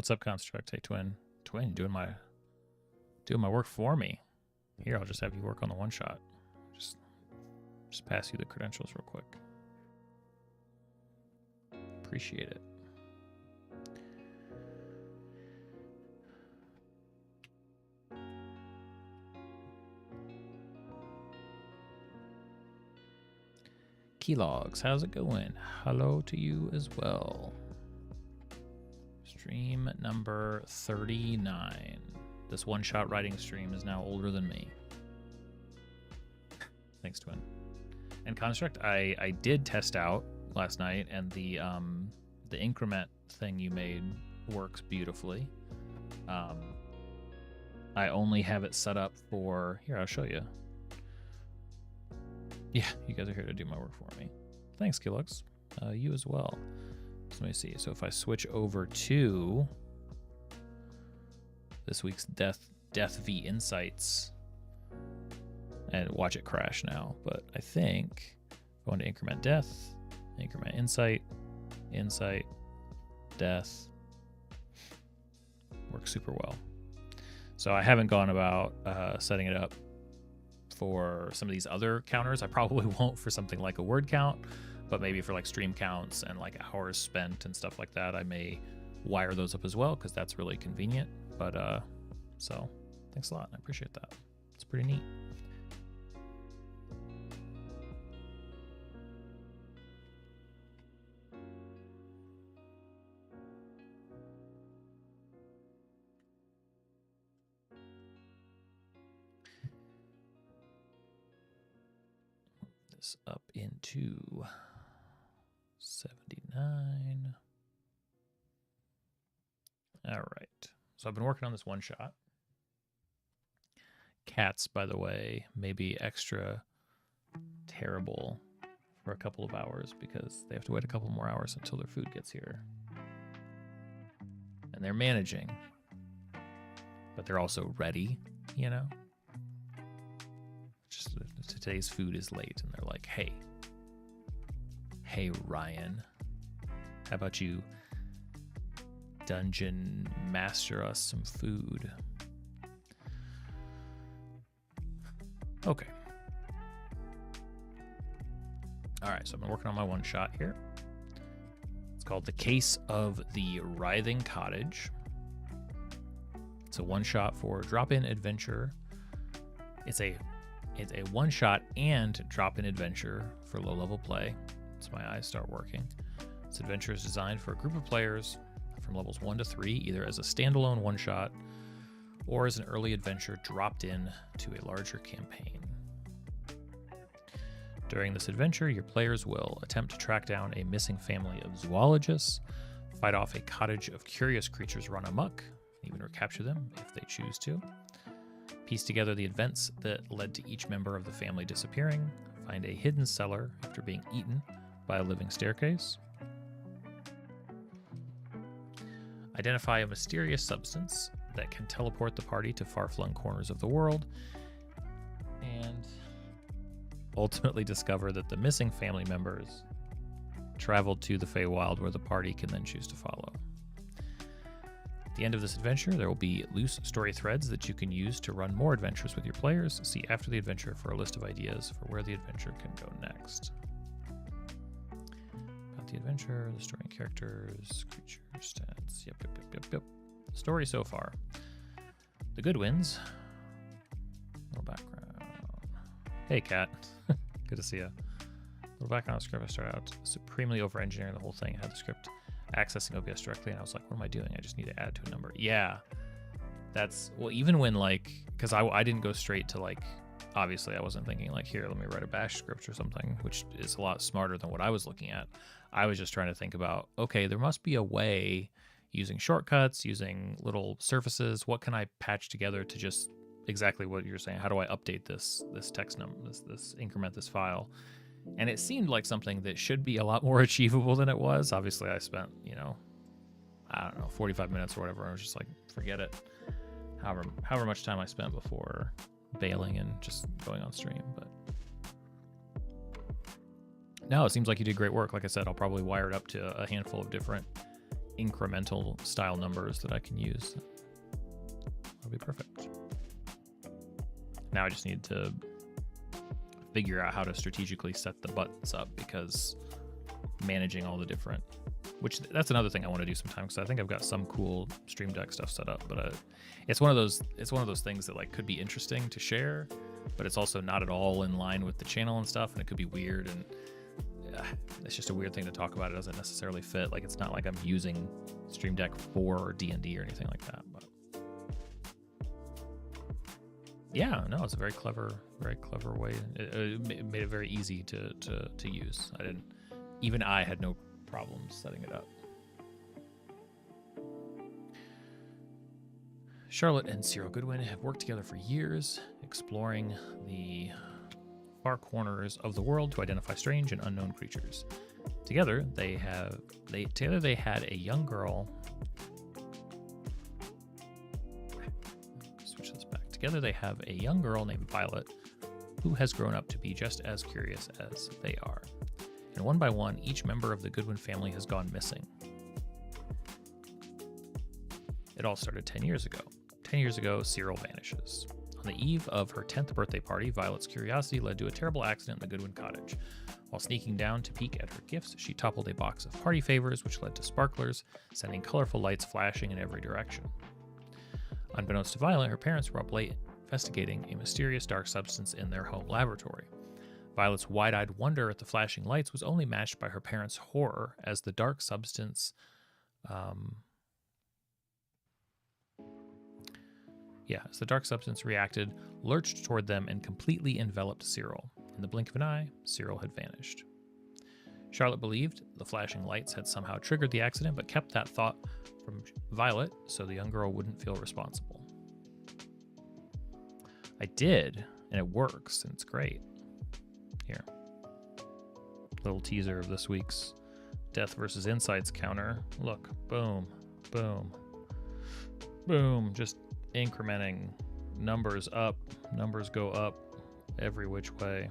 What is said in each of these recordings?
What's up, Construct? Hey, Twin. Twin, doing my work for me. Here, I'll just have you work on the one shot. Just pass you the credentials real quick. Appreciate it. Keylogs, how's it going? Hello to you as well. Stream number 39. This one-shot writing stream is now older than me. Thanks, Twin. And Construct, I did test out last night, and the increment thing you made works beautifully. I only have it set up for... Here, I'll show you. Yeah, you guys are here to do my work for me. Thanks, Killux. You as well. So let me see. So if I switch over to this week's Death v Insights, and watch it crash now, but I think going to increment death, increment insight, death, works super well. So I haven't gone about setting it up for some of these other counters. I probably won't for something like a word count, but maybe for like stream counts and like hours spent and stuff like that, I may wire those up as well, because that's really convenient. But so thanks a lot. I appreciate that. It's pretty neat. This up into 79. All right. So I've been working on this one shot. Cats, by the way, may be extra terrible for a couple of hours because they have to wait a couple more hours until their food gets here. And they're managing, but they're also ready, you know? Just today's food is late, and they're like, hey, Ryan, how about you dungeon master us some food? Okay. All right, so I've been working on my one shot here. It's called The Case of the Writhing Cottage. It's a one shot for drop-in adventure. It's a one shot and drop-in adventure for low-level play. So my eyes start working. This adventure is designed for a group of players from levels 1 to 3, either as a standalone one shot or as an early adventure dropped in to a larger campaign. During this adventure, your players will attempt to track down a missing family of zoologists, fight off a cottage of curious creatures run amok, and even recapture them if they choose to, piece together the events that led to each member of the family disappearing, find a hidden cellar after being eaten by a living staircase, identify a mysterious substance that can teleport the party to far-flung corners of the world, and ultimately discover that the missing family members traveled to the Feywild, where the party can then choose to follow. At the end of this adventure, there will be loose story threads that you can use to run more adventures with your players. See after the adventure for a list of ideas for where the adventure can go next. About the adventure, the story and characters, creature stats. Yep. Story so far. The good wins. Little background. Hey, Kat. Good to see you. Little background on the script. I started out supremely over-engineering the whole thing. I had the script accessing OBS directly, and I was like, what am I doing? I just need to add to a number. Yeah. That's, well, even when, like, because I didn't go straight to, like, obviously I wasn't thinking, like, here, let me write a bash script or something, which is a lot smarter than what I was looking at. I was just trying to think about, okay, there must be a way, using shortcuts, using little surfaces, what can I patch together to just exactly what you're saying? How do I update this text number, this increment this file? And it seemed like something that should be a lot more achievable than it was. Obviously, I spent, I don't know, 45 minutes or whatever. I was just like, forget it. However much time I spent before bailing and just going on stream. But no, it seems like you did great work. Like I said, I'll probably wire it up to a handful of different incremental style numbers that I can use. That'll be perfect. Now I just need to figure out how to strategically set the buttons up, because managing all the different, which that's another thing I want to do sometime, because I think I've got some cool Stream Deck stuff set up, but it's one of those things that like could be interesting to share, but it's also not at all in line with the channel and stuff, and it could be weird, and it's just a weird thing to talk about. It doesn't necessarily fit. Like, it's not like I'm using Stream Deck for D&D or anything like that, but yeah, no, it's a very clever way. It made it very easy to use. Even I had no problems setting it up. Charlotte and Cyril Goodwin have worked together for years, exploring the far corners of the world to identify strange and unknown creatures. Together, they had a young girl. Switch this back. Together, they have a young girl named Violet, who has grown up to be just as curious as they are. And one by one, each member of the Goodwin family has gone missing. It all started 10 years ago. 10 years ago, Cyril vanishes. On the eve of her 10th birthday party, Violet's curiosity led to a terrible accident in the Goodwin cottage. While sneaking down to peek at her gifts, she toppled a box of party favors, which led to sparklers, sending colorful lights flashing in every direction. Unbeknownst to Violet, her parents were up late investigating a mysterious dark substance in their home laboratory. Violet's wide-eyed wonder at the flashing lights was only matched by her parents' horror as the dark substance reacted, lurched toward them, and completely enveloped Cyril. In the blink of an eye, Cyril had vanished. Charlotte believed the flashing lights had somehow triggered the accident, but kept that thought from Violet so the young girl wouldn't feel responsible. I did, and it works, and it's great. Here. Little teaser of this week's Death versus Insights counter. Look, boom, boom, boom, just incrementing numbers up, numbers go up every which way.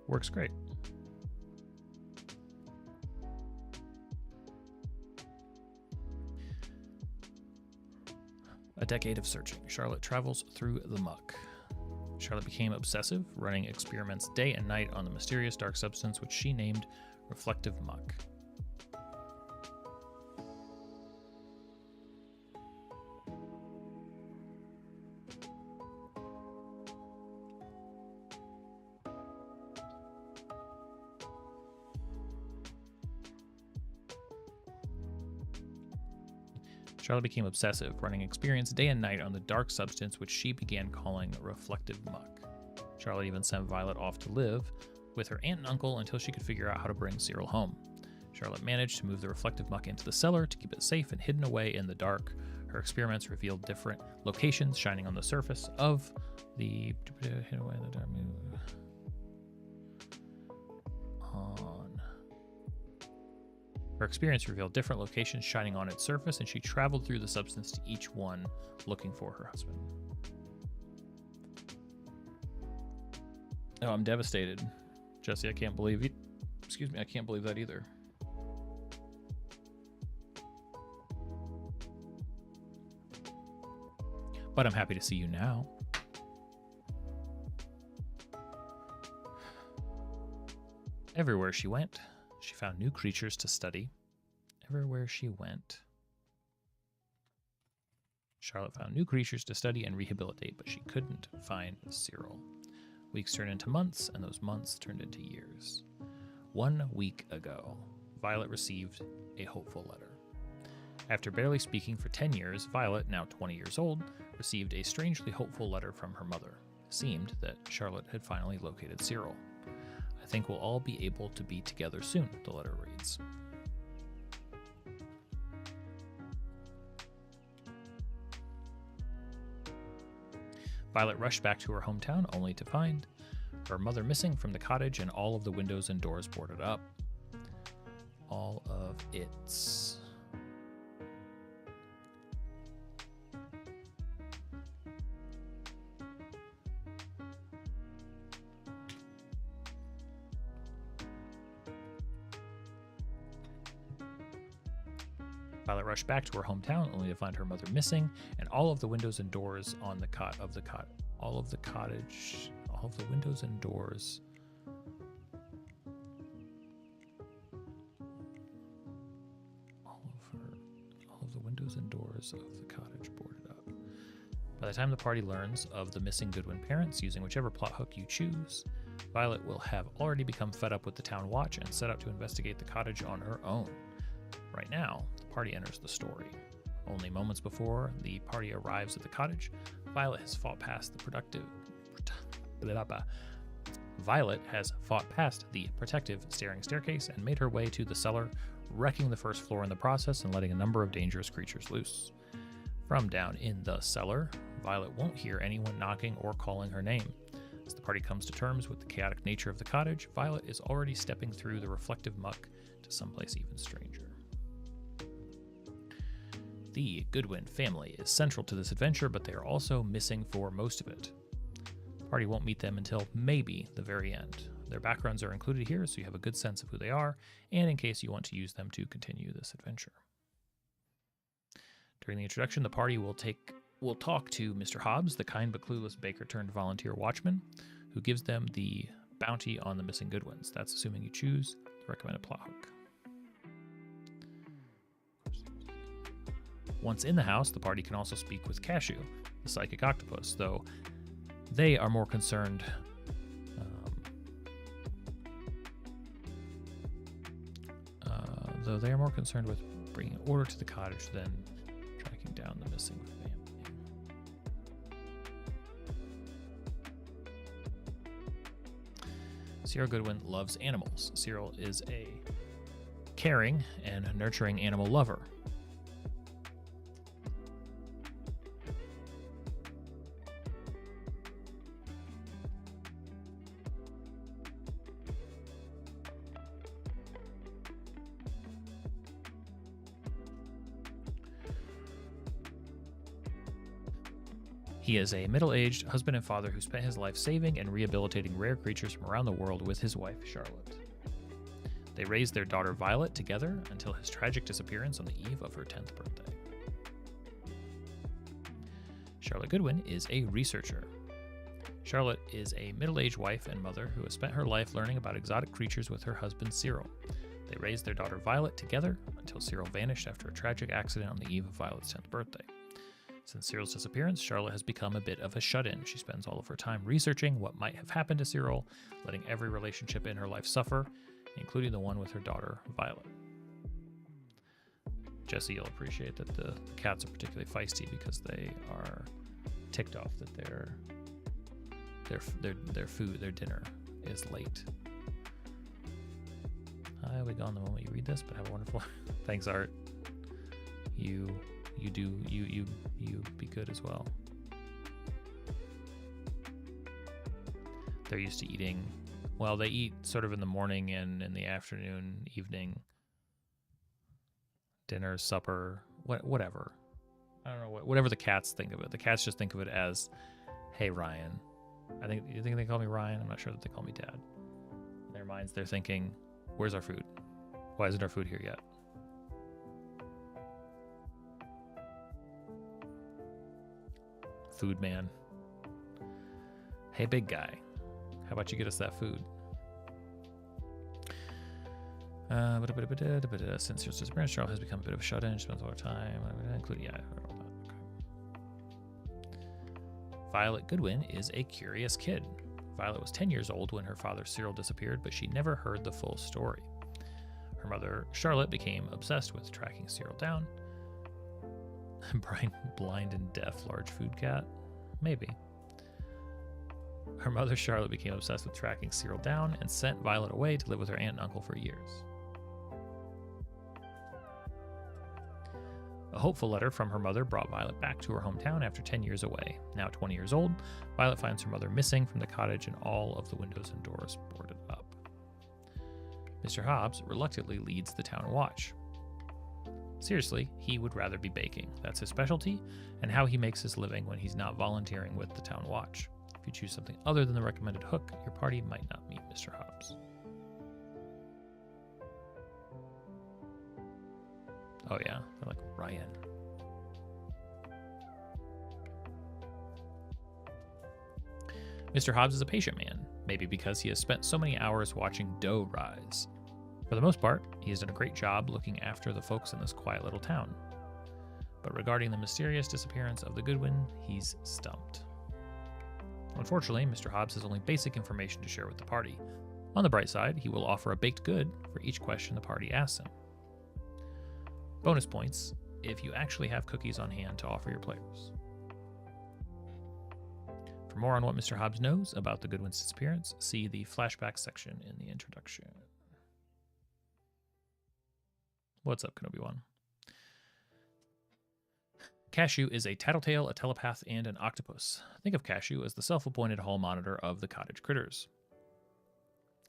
Works great. A decade of searching. Charlotte travels through the muck. Charlotte became obsessive, running experiments day and night on the mysterious dark substance which she named reflective muck. Charlotte became obsessive, running experiments day and night on the dark substance which she began calling reflective muck. Charlotte even sent Violet off to live with her aunt and uncle until she could figure out how to bring Cyril home. Charlotte managed to move the reflective muck into the cellar to keep it safe and hidden away in the dark. Her experiments revealed different locations shining on the surface of the... Her experience revealed different locations shining on its surface, and she traveled through the substance to each one, looking for her husband. Oh, I'm devastated. Jesse, I can't believe you. Excuse me, I can't believe that either. But I'm happy to see you now. Everywhere she went, she found new creatures to study. Everywhere she went, Charlotte found new creatures to study and rehabilitate, but she couldn't find Cyril. Weeks turned into months, and those months turned into years. 1 week ago, Violet received a hopeful letter. After barely speaking for 10 years, Violet, now 20 years old, received a strangely hopeful letter from her mother. It seemed that Charlotte had finally located Cyril. I think we'll all be able to be together soon, the letter reads. Violet rushed back to her hometown only to find her mother missing from the cottage and all of the windows and doors boarded up. All of its... Violet rushed back to her hometown only to find her mother missing and all of the windows and doors on the all of the windows and doors. All of the windows and doors of the cottage boarded up. By the time the party learns of the missing Goodwin parents, using whichever plot hook you choose, Violet will have already become fed up with the town watch and set out to investigate the cottage on her own. Right now, the party enters the story. Only moments before the party arrives at the cottage, Violet has fought past the protective staring staircase and made her way to the cellar, wrecking the first floor in the process and letting a number of dangerous creatures loose. From down in the cellar, Violet won't hear anyone knocking or calling her name. As the party comes to terms with the chaotic nature of the cottage, Violet is already stepping through the reflective muck to someplace even stranger. The Goodwin family is central to this adventure, but they are also missing for most of it. The party won't meet them until maybe the very end. Their backgrounds are included here, so you have a good sense of who they are, and in case you want to use them to continue this adventure. During the introduction, the party will talk to Mr. Hobbs, the kind but clueless baker turned volunteer watchman, who gives them the bounty on the missing Goodwins. That's assuming you choose the recommended plot hook. Once in the house, the party can also speak with Cashew, the psychic octopus, though they are more concerned with bringing order to the cottage than tracking down the missing family. Cyril Goodwin loves animals. Cyril is a caring and nurturing animal lover. He is a middle-aged husband and father who spent his life saving and rehabilitating rare creatures from around the world with his wife, Charlotte. They raised their daughter, Violet, together until his tragic disappearance on the eve of her 10th birthday. Charlotte Goodwin is a researcher. Charlotte is a middle-aged wife and mother who has spent her life learning about exotic creatures with her husband, Cyril. They raised their daughter, Violet, together until Cyril vanished after a tragic accident on the eve of Violet's 10th birthday. Since Cyril's disappearance, Charlotte has become a bit of a shut-in. She spends all of her time researching what might have happened to Cyril, letting every relationship in her life suffer, including the one with her daughter, Violet. Jesse, you'll appreciate that the cats are particularly feisty because they are ticked off that their dinner is late. I'll be gone the moment you read this, but have a wonderful. Thanks, Art. You be good as well. They're used to eating, well, they eat sort of in the morning and in the afternoon, evening, dinner, supper, whatever. I don't know, whatever the cats think of it. The cats just think of it as, hey, Ryan. You think they call me Ryan? I'm not sure that they call me Dad. In their minds, they're thinking, where's our food? Why isn't our food here yet? Food man. Hey, big guy. How about you get us that food? Since your disappearance, Charlotte has become a bit of a shut-in. She spends a lot of time, including, okay. Violet Goodwin is a curious kid. Violet was 10 years old when her father Cyril disappeared, but she never heard the full story. Her mother, Charlotte, became obsessed with tracking Cyril down. Blind and deaf large food cat? Maybe. Her mother, Charlotte, became obsessed with tracking Cyril down and sent Violet away to live with her aunt and uncle for years. A hopeful letter from her mother brought Violet back to her hometown after 10 years away. Now 20 years old, Violet finds her mother missing from the cottage and all of the windows and doors boarded up. Mr. Hobbs reluctantly leads the town watch. Seriously, he would rather be baking. That's his specialty, and how he makes his living when he's not volunteering with the town watch. If you choose something other than the recommended hook, your party might not meet Mr. Hobbs. Oh yeah, they're like Ryan. Mr. Hobbs is a patient man, maybe because he has spent so many hours watching dough rise. For the most part, he has done a great job looking after the folks in this quiet little town. But regarding the mysterious disappearance of the Goodwin, he's stumped. Unfortunately, Mr. Hobbs has only basic information to share with the party. On the bright side, he will offer a baked good for each question the party asks him. Bonus points if you actually have cookies on hand to offer your players. For more on what Mr. Hobbs knows about the Goodwin's disappearance, see the flashback section in the introduction. What's up, Kenobi-1? Cashew is a tattletale, a telepath, and an octopus. Think of Cashew as the self-appointed hall monitor of the cottage critters.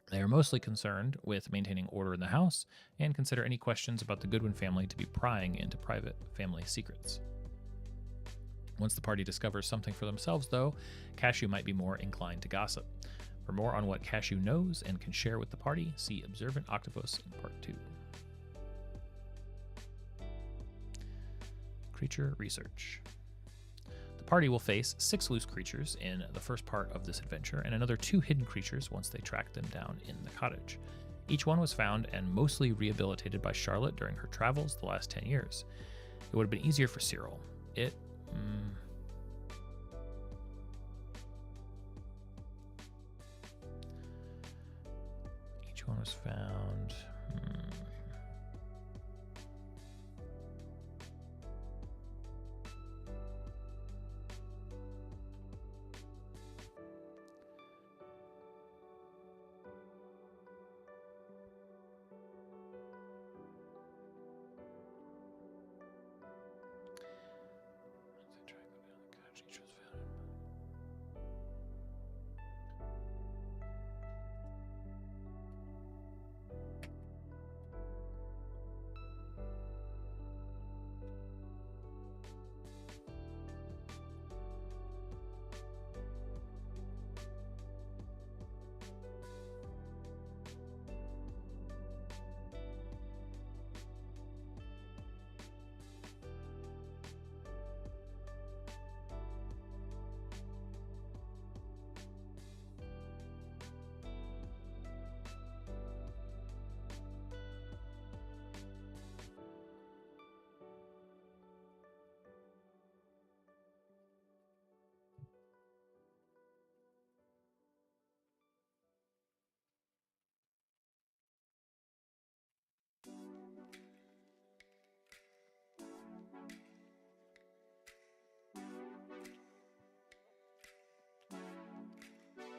They are mostly concerned with maintaining order in the house and consider any questions about the Goodwin family to be prying into private family secrets. Once the party discovers something for themselves, though, Cashew might be more inclined to gossip. For more on what Cashew knows and can share with the party, see Observant Octopus in Part 2. Creature Research. The party will face 6 loose creatures in the first part of this adventure, and another 2 hidden creatures once they track them down in the cottage. Each one was found and mostly rehabilitated by Charlotte during her travels the last 10 years. It would have been easier for Cyril. Each one was found.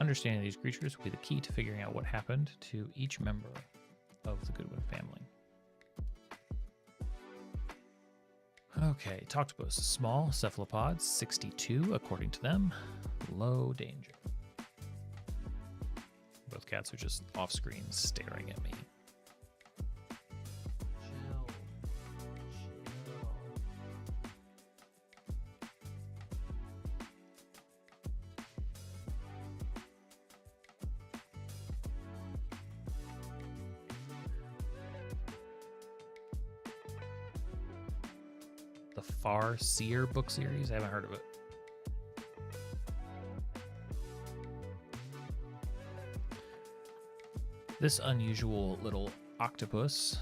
Understanding these creatures will be the key to figuring out what happened to each member of the Goodwin family. Okay, Toctopus. Small cephalopods, 62 according to them. Low danger. Both cats are just off screen staring at me. The Far Seer book series? I haven't heard of it. This unusual little octopus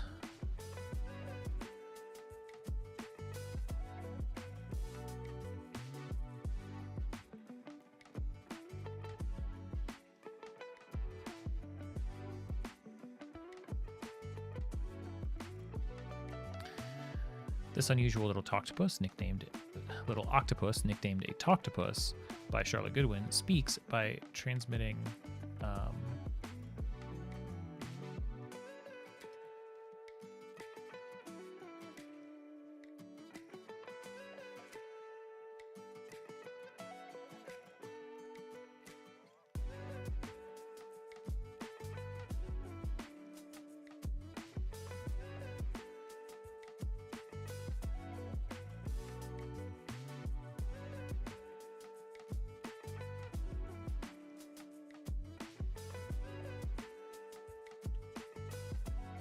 little octopus nicknamed a Toctopus by Charlotte Goodwin speaks by transmitting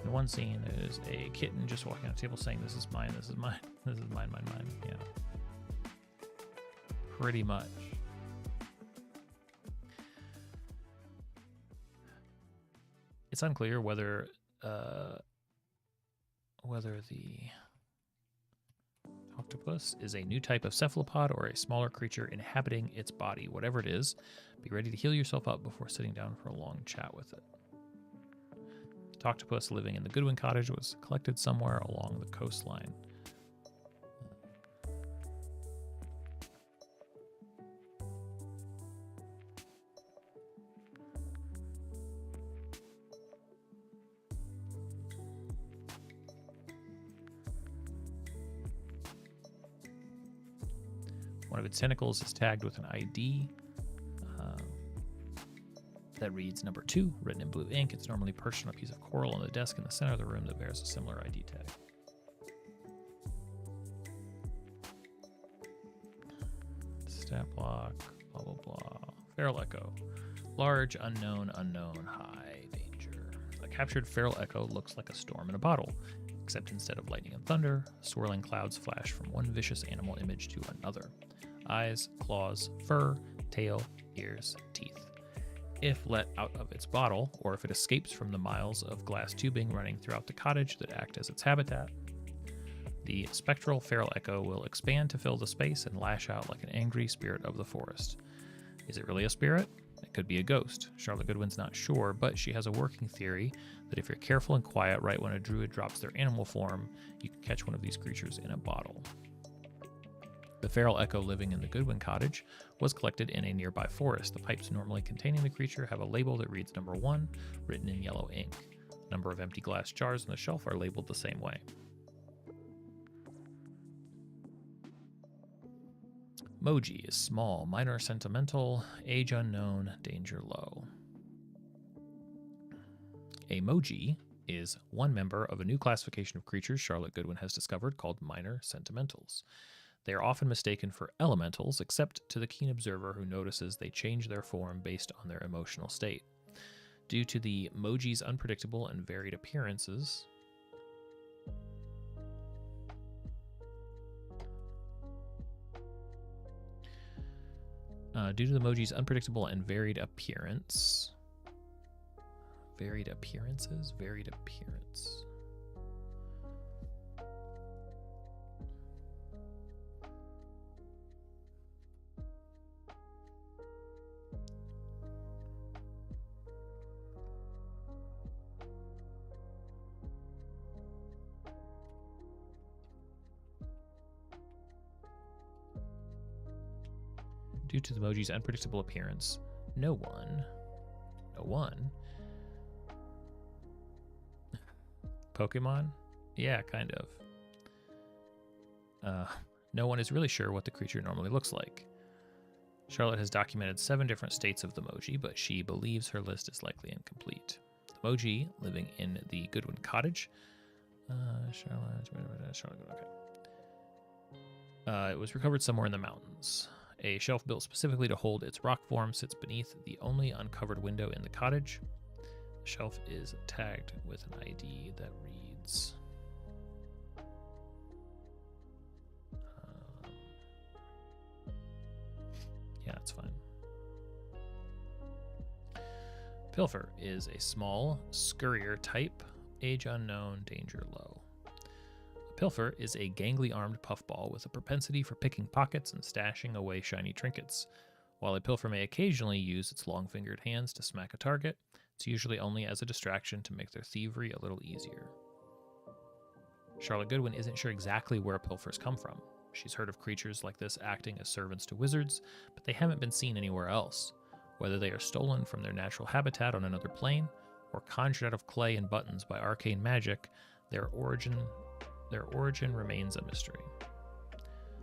In one scene, there's a kitten just walking on a table saying, "This is mine, this is mine, this is mine, mine, mine." Yeah. Pretty much. It's unclear whether the octopus is a new type of cephalopod or a smaller creature inhabiting its body. Whatever it is, be ready to heal yourself up before sitting down for a long chat with it. The octopus living in the Goodwin cottage was collected somewhere along the coastline. One of its tentacles is tagged with an ID that reads number 2, written in blue ink. It's normally perched on a piece of coral on the desk in the center of the room that bears a similar ID tag. Stat block, blah, blah, blah. Feral Echo. Large, unknown, high danger. A captured feral echo looks like a storm in a bottle, except instead of lightning and thunder, swirling clouds flash from one vicious animal image to another. Eyes, claws, fur, tail, ears, teeth. If let out of its bottle, or if it escapes from the miles of glass tubing running throughout the cottage that act as its habitat, the spectral feral echo will expand to fill the space and lash out like an angry spirit of the forest. Is it really a spirit? It could be a ghost. Charlotte Goodwin's not sure, but she has a working theory that if you're careful and quiet right when a druid drops their animal form, you can catch one of these creatures in a bottle. The feral echo living in the Goodwin cottage was collected in a nearby forest. The pipes normally containing the creature have a label that reads number 1, written in yellow ink. A number of empty glass jars on the shelf are labeled the same way. Moji is small, minor, sentimental, age unknown, danger low. A Moji is one member of a new classification of creatures Charlotte Goodwin has discovered called minor sentimentals. They are often mistaken for elementals, except to the keen observer who notices they change their form based on their emotional state. Due to the Moji's unpredictable and varied appearances, varied appearance. Due to the Moji's unpredictable appearance, no one. Pokemon? Yeah, kind of. No one is really sure what the creature normally looks like. Charlotte has documented 7 different states of the Moji, but she believes her list is likely incomplete. The Moji living in the Goodwin cottage. It was recovered somewhere in the mountains. A shelf built specifically to hold its rock form sits beneath the only uncovered window in the cottage. The shelf is tagged with an ID that reads... yeah, it's fine. Pilfer is a small, scurrier type, age unknown, danger low. Pilfer is a gangly armed puffball with a propensity for picking pockets and stashing away shiny trinkets. While a pilfer may occasionally use its long-fingered hands to smack a target, it's usually only as a distraction to make their thievery a little easier. Charlotte Goodwin isn't sure exactly where pilfers come from. She's heard of creatures like this acting as servants to wizards, but they haven't been seen anywhere else. Whether they are stolen from their natural habitat on another plane, or conjured out of clay and buttons by arcane magic, their origin remains a mystery.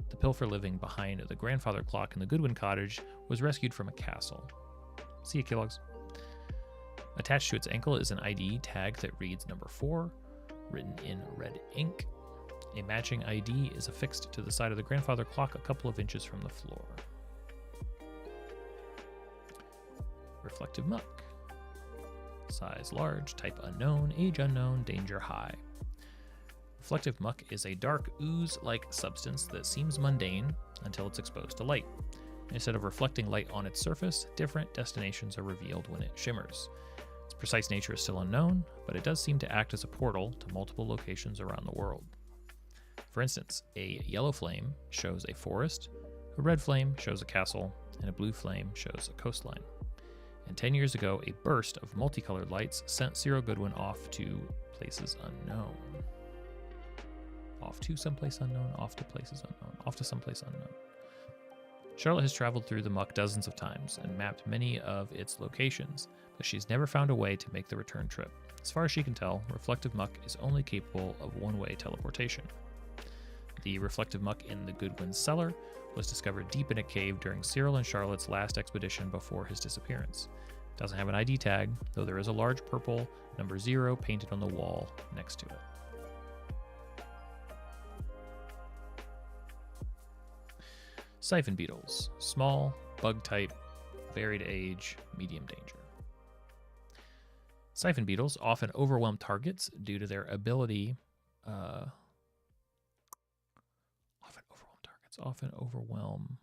The pilfer living behind the grandfather clock in the Goodwin cottage was rescued from a castle. See ya, Kellogg's. Attached to its ankle is an ID tag that reads number 4, written in red ink. A matching ID is affixed to the side of the grandfather clock a couple of inches from the floor. Reflective muck. Size large, type unknown, age unknown, danger high. Reflective muck is a dark ooze-like substance that seems mundane until it's exposed to light. Instead of reflecting light on its surface, different destinations are revealed when it shimmers. Its precise nature is still unknown, but it does seem to act as a portal to multiple locations around the world. For instance, a yellow flame shows a forest, a red flame shows a castle, and a blue flame shows a coastline. And 10 years ago, a burst of multicolored lights sent Cyril Goodwin off to places unknown. Off to someplace unknown, off to places unknown, off to someplace unknown. Charlotte has traveled through the muck dozens of times and mapped many of its locations, but she's never found a way to make the return trip. As far as she can tell, reflective muck is only capable of one-way teleportation. The reflective muck in the Goodwin's cellar was discovered deep in a cave during Cyril and Charlotte's last expedition before his disappearance. It doesn't have an ID tag, though there is a large purple number 0 painted on the wall next to it. Siphon beetles, small, bug type, varied age, medium danger. Siphon beetles often overwhelm targets due to their ability often overwhelm.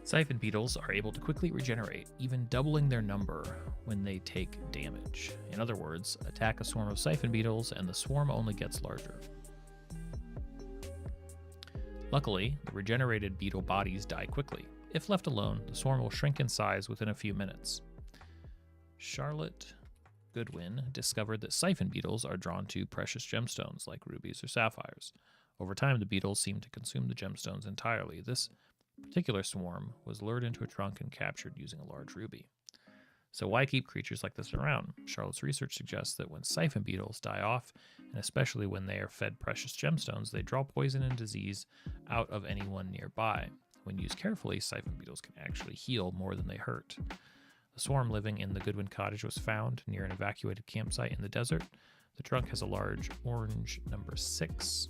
Siphon beetles are able to quickly regenerate, even doubling their number when they take damage. In other words, attack a swarm of siphon beetles and the swarm only gets larger. Luckily, the regenerated beetle bodies die quickly. If left alone, the swarm will shrink in size within a few minutes. Charlotte Goodwin discovered that siphon beetles are drawn to precious gemstones like rubies or sapphires. Over time, the beetles seem to consume the gemstones entirely. This particular swarm was lured into a trunk and captured using a large ruby. So why keep creatures like this around? Charlotte's research suggests that when siphon beetles die off, and especially when they are fed precious gemstones, they draw poison and disease out of anyone nearby. When used carefully, siphon beetles can actually heal more than they hurt. The swarm living in the Goodwin cottage was found near an evacuated campsite in the desert. The trunk has a large orange number 6.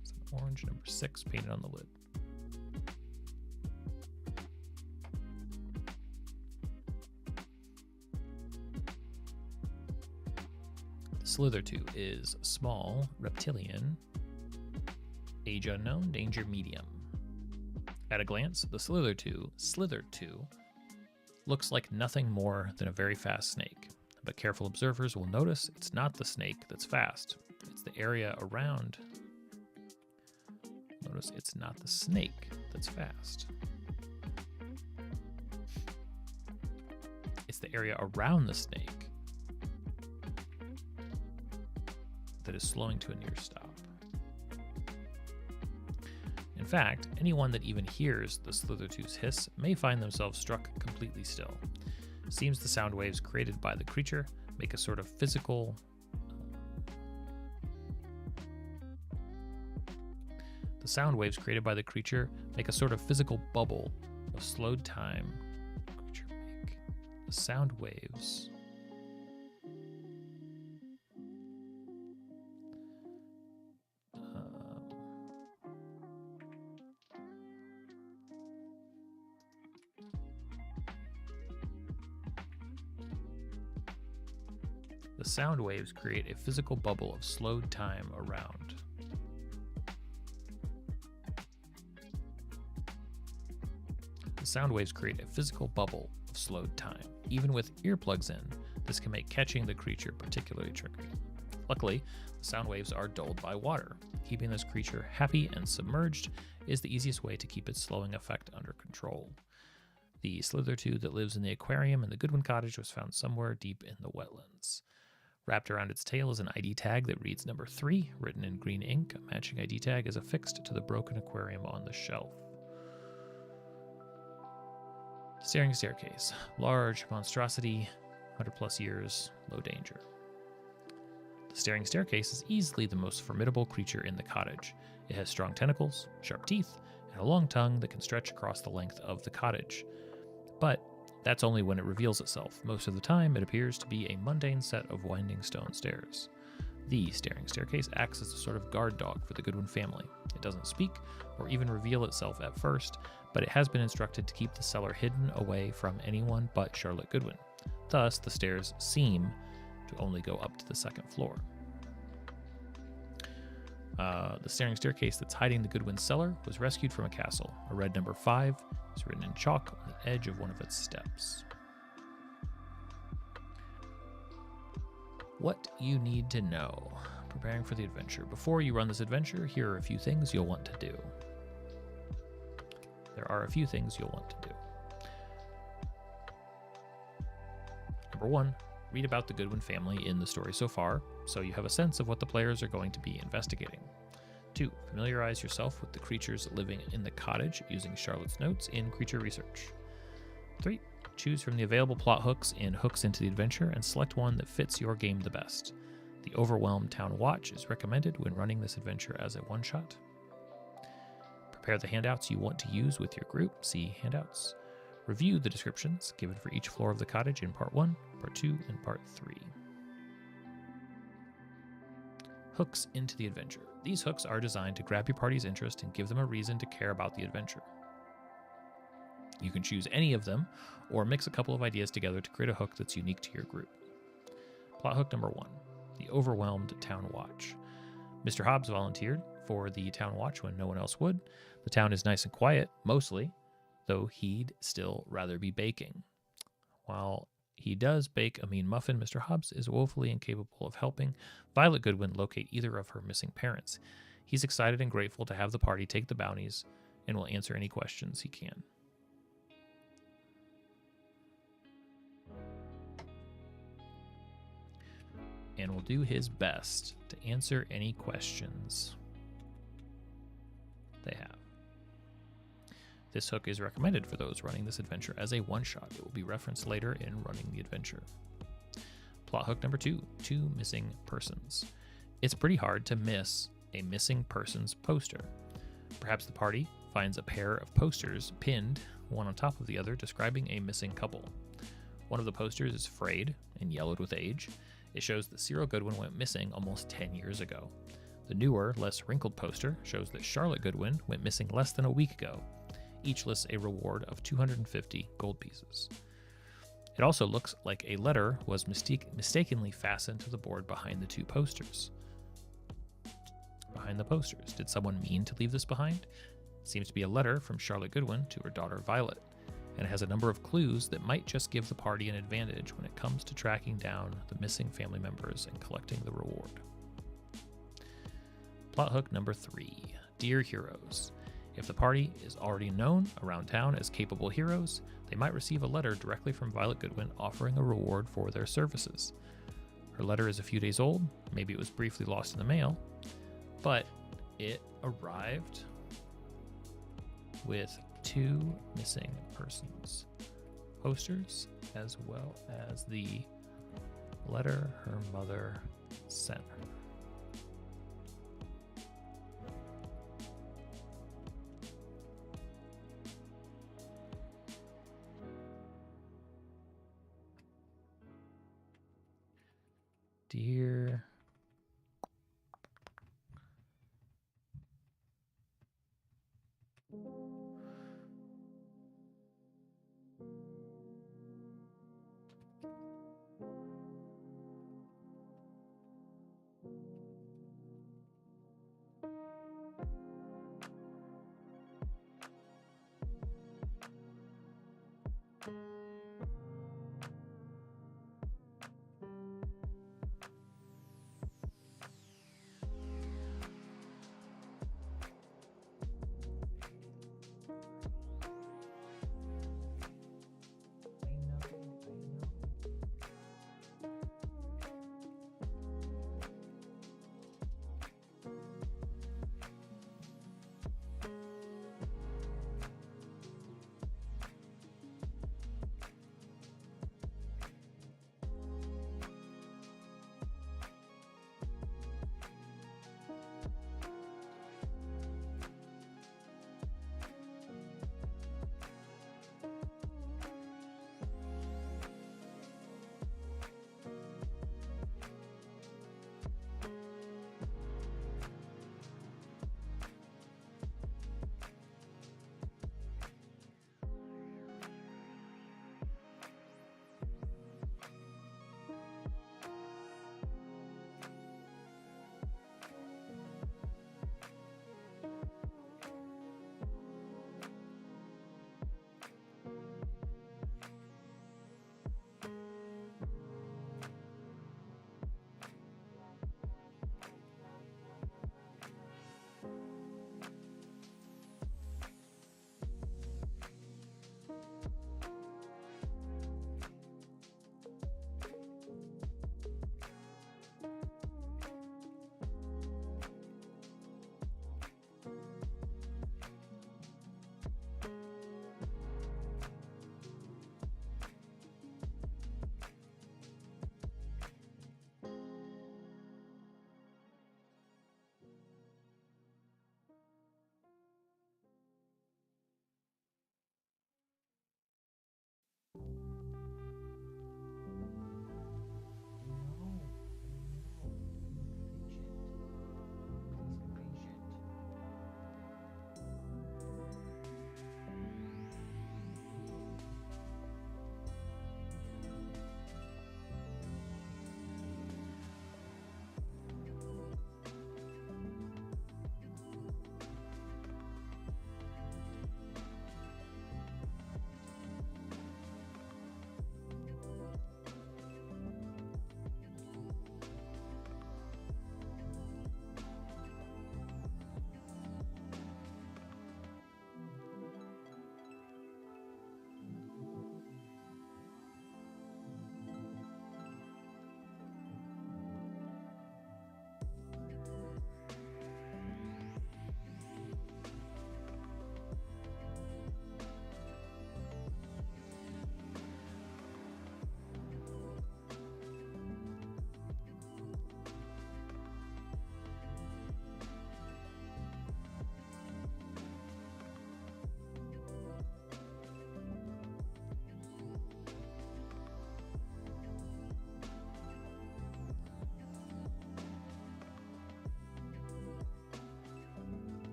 It's an orange number 6 painted on the lid. Slither2 is small, reptilian, age unknown, danger medium. At a glance, the Slither2 looks like nothing more than a very fast snake, but careful observers will notice it's not the snake that's fast. It's the area around. Notice it's not the snake that's fast. It's the area around the snake that is slowing to a near stop. In fact, anyone that even hears the Slither2's hiss may find themselves struck completely still. It seems the sound waves created by the creature make a sort of physical bubble of slowed time. The sound waves create a physical bubble of slowed time around. The sound waves create a physical bubble of slowed time. Even with earplugs in, this can make catching the creature particularly tricky. Luckily, the sound waves are dulled by water. Keeping this creature happy and submerged is the easiest way to keep its slowing effect under control. The Slither2 that lives in the aquarium in the Goodwin cottage was found somewhere deep in the wetlands. Wrapped around its tail is an ID tag that reads number 3, written in green ink. A matching ID tag is affixed to the broken aquarium on the shelf. Staring staircase. Large monstrosity, 100 plus years, low danger. The staring staircase is easily the most formidable creature in the cottage. It has strong tentacles, sharp teeth, and a long tongue that can stretch across the length of the cottage. But that's only when it reveals itself. Most of the time, it appears to be a mundane set of winding stone stairs. The staring staircase acts as a sort of guard dog for the Goodwin family. It doesn't speak or even reveal itself at first, but it has been instructed to keep the cellar hidden away from anyone but Charlotte Goodwin. Thus, the stairs seem to only go up to the second floor. The staring staircase that's hiding the Goodwin cellar was rescued from a castle. A red number 5 is written in chalk on the edge of one of its steps. What you need to know. Preparing for the adventure. Before you run this adventure, here are a few things you'll want to do. There are a few things you'll want to do. Number 1, read about the Goodwin family in the story so far, so you have a sense of what the players are going to be investigating. 2, familiarize yourself with the creatures living in the cottage using Charlotte's notes in creature research. 3, choose from the available plot hooks in Hooks into the Adventure and select one that fits your game the best. The Overwhelmed Town Watch is recommended when running this adventure as a one-shot. Prepare the handouts you want to use with your group. See handouts. Review the descriptions given for each floor of the cottage in Part 1, Part 2, and Part 3. Hooks into the Adventure. These hooks are designed to grab your party's interest and give them a reason to care about the adventure. You can choose any of them, or mix a couple of ideas together to create a hook that's unique to your group. Plot hook number 1, the Overwhelmed Town Watch. Mr. Hobbs volunteered for the town watch when no one else would. The town is nice and quiet, mostly, though he'd still rather be baking. While he does bake a mean muffin, Mr. Hobbs is woefully incapable of helping Violet Goodwin locate either of her missing parents. He's excited and grateful to have the party take the bounties and will answer any questions he can. And will do his best to answer any questions they have. This hook is recommended for those running this adventure as a one-shot. It will be referenced later in running the adventure. Plot hook number 2, 2 missing persons. It's pretty hard to miss a missing persons poster. Perhaps the party finds a pair of posters pinned, one on top of the other, describing a missing couple. One of the posters is frayed and yellowed with age. It shows that Cyril Goodwin went missing almost 10 years ago. The newer, less wrinkled poster shows that Charlotte Goodwin went missing less than a week ago. Each lists a reward of 250 gold pieces. It also looks like a letter was mistakenly fastened to the board behind the two posters. Behind the posters. Did someone mean to leave this behind? It seems to be a letter from Charlotte Goodwin to her daughter Violet, and it has a number of clues that might just give the party an advantage when it comes to tracking down the missing family members and collecting the reward. Plot hook number 3, Dear Heroes. If the party is already known around town as capable heroes, they might receive a letter directly from Violet Goodwin offering a reward for their services. Her letter is a few days old, maybe it was briefly lost in the mail, but it arrived with 2 missing persons posters, as well as the letter her mother sent her. Dear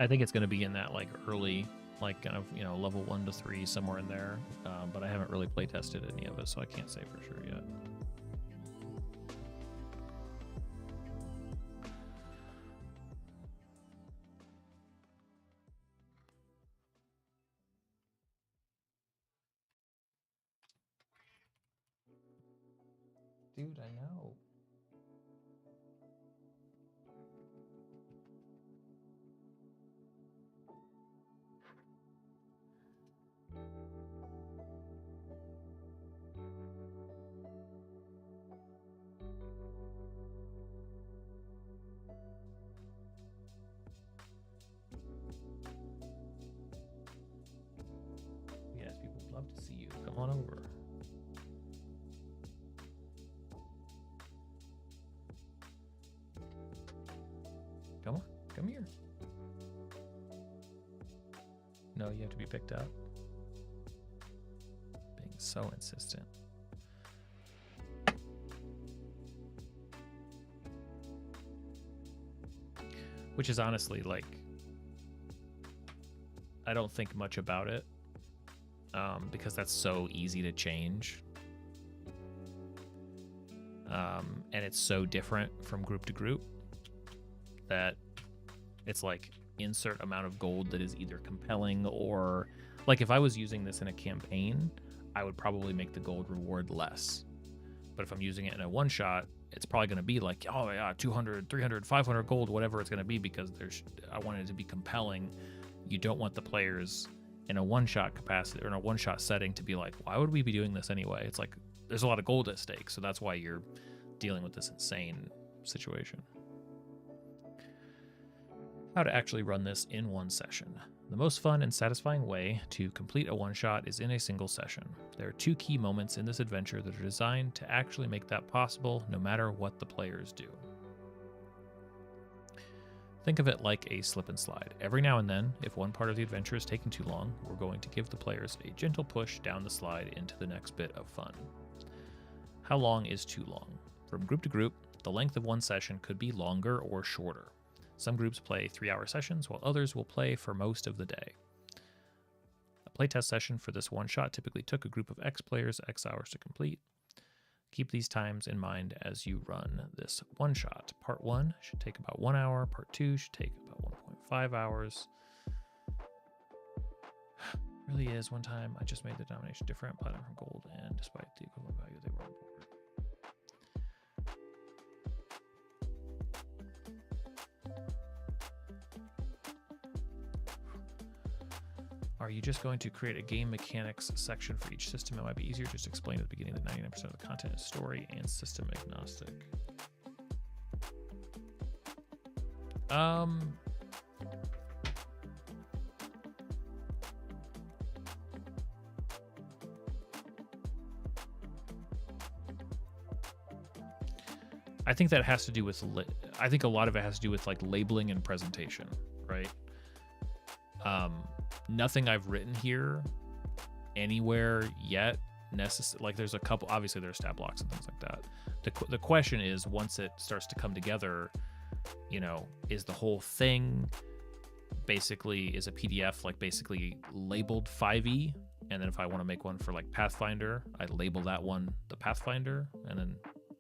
I think it's going to be in that like early, like kind of, you know, level 1 to 3, somewhere in there. But I haven't really play tested any of it, so I can't say for sure yet. Dude, I know. on over. Come on, come here. No, you have to be picked up. Being so insistent. Which is honestly like, I don't think much about it because that's so easy to change. And it's so different from group to group that it's like insert amount of gold that is either compelling or like if I was using this in a campaign, I would probably make the gold reward less. But if I'm using it in a one shot, it's probably going to be like, oh yeah, 200, 300, 500 gold, whatever it's going to be, because I want it to be compelling. You don't want the players in a one-shot capacity or in a one-shot setting to be like, why would we be doing this anyway? It's like, there's a lot of gold at stake. So that's why you're dealing with this insane situation. How to actually run this in one session. The most fun and satisfying way to complete a one-shot is in a single session. There are two key moments in this adventure that are designed to actually make that possible, no matter what the players do. Think of it like a slip and slide. Every now and then, if one part of the adventure is taking too long, we're going to give the players a gentle push down the slide into the next bit of fun. How long is too long? From group to group, the length of one session could be longer or shorter. Some groups play 3-hour sessions, while others will play for most of the day. A playtest session for this one-shot typically took a group of X players X hours to complete. Keep these times in mind as you run this one-shot. Part 1 should take about 1 hour. Part 2 should take about 1.5 hours. Really is. One time I just made the denomination different, platinum from gold, and despite the equivalent value, they were on board. Are you just going to create a game mechanics section for each system? It might be easier just to explain at the beginning that 99% of the content is story and system agnostic. I think that has to do with, I think a lot of it has to do with like labeling and presentation, right? Nothing I've written here anywhere yet like there's a couple, obviously there's stat blocks and things like that. The question is, once it starts to come together, you know, is the whole thing basically is a PDF like basically labeled 5e, and then if I want to make one for like Pathfinder, I label that one the Pathfinder, and then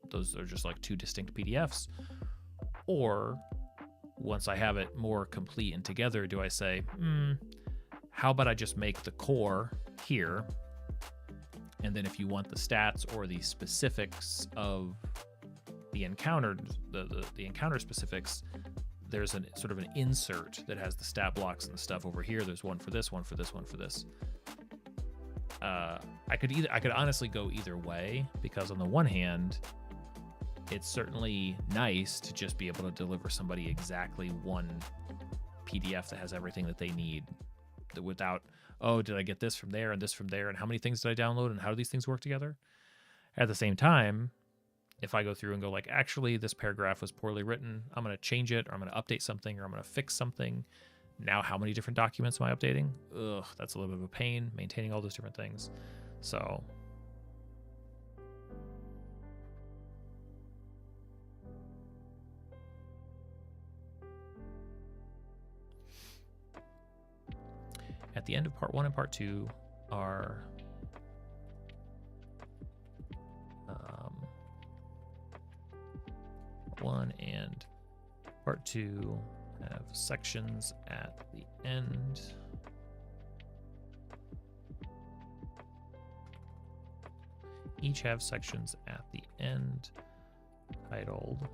those are just like two distinct PDFs. Or once I have it more complete and together, do I say, how about I just make the core here, and then if you want the stats or the specifics of the encounter, the encounter specifics, there's a sort of an insert that has the stat blocks and the stuff over here. There's one for this, one for this, one for this. I could honestly go either way, because on the one hand, it's certainly nice to just be able to deliver somebody exactly one PDF that has everything that they need, without, oh, did I get this from there and this from there, and how many things did I download and how do these things work together? At the same time, if I go through and go like, actually, this paragraph was poorly written, I'm going to change it, or I'm going to update something, or I'm going to fix something. Now, how many different documents am I updating? Ugh, that's a little bit of a pain, maintaining all those different things. So at the end of part 1 and part 2 are part 1 and part 2 have sections at the end. Each have sections at the end titled,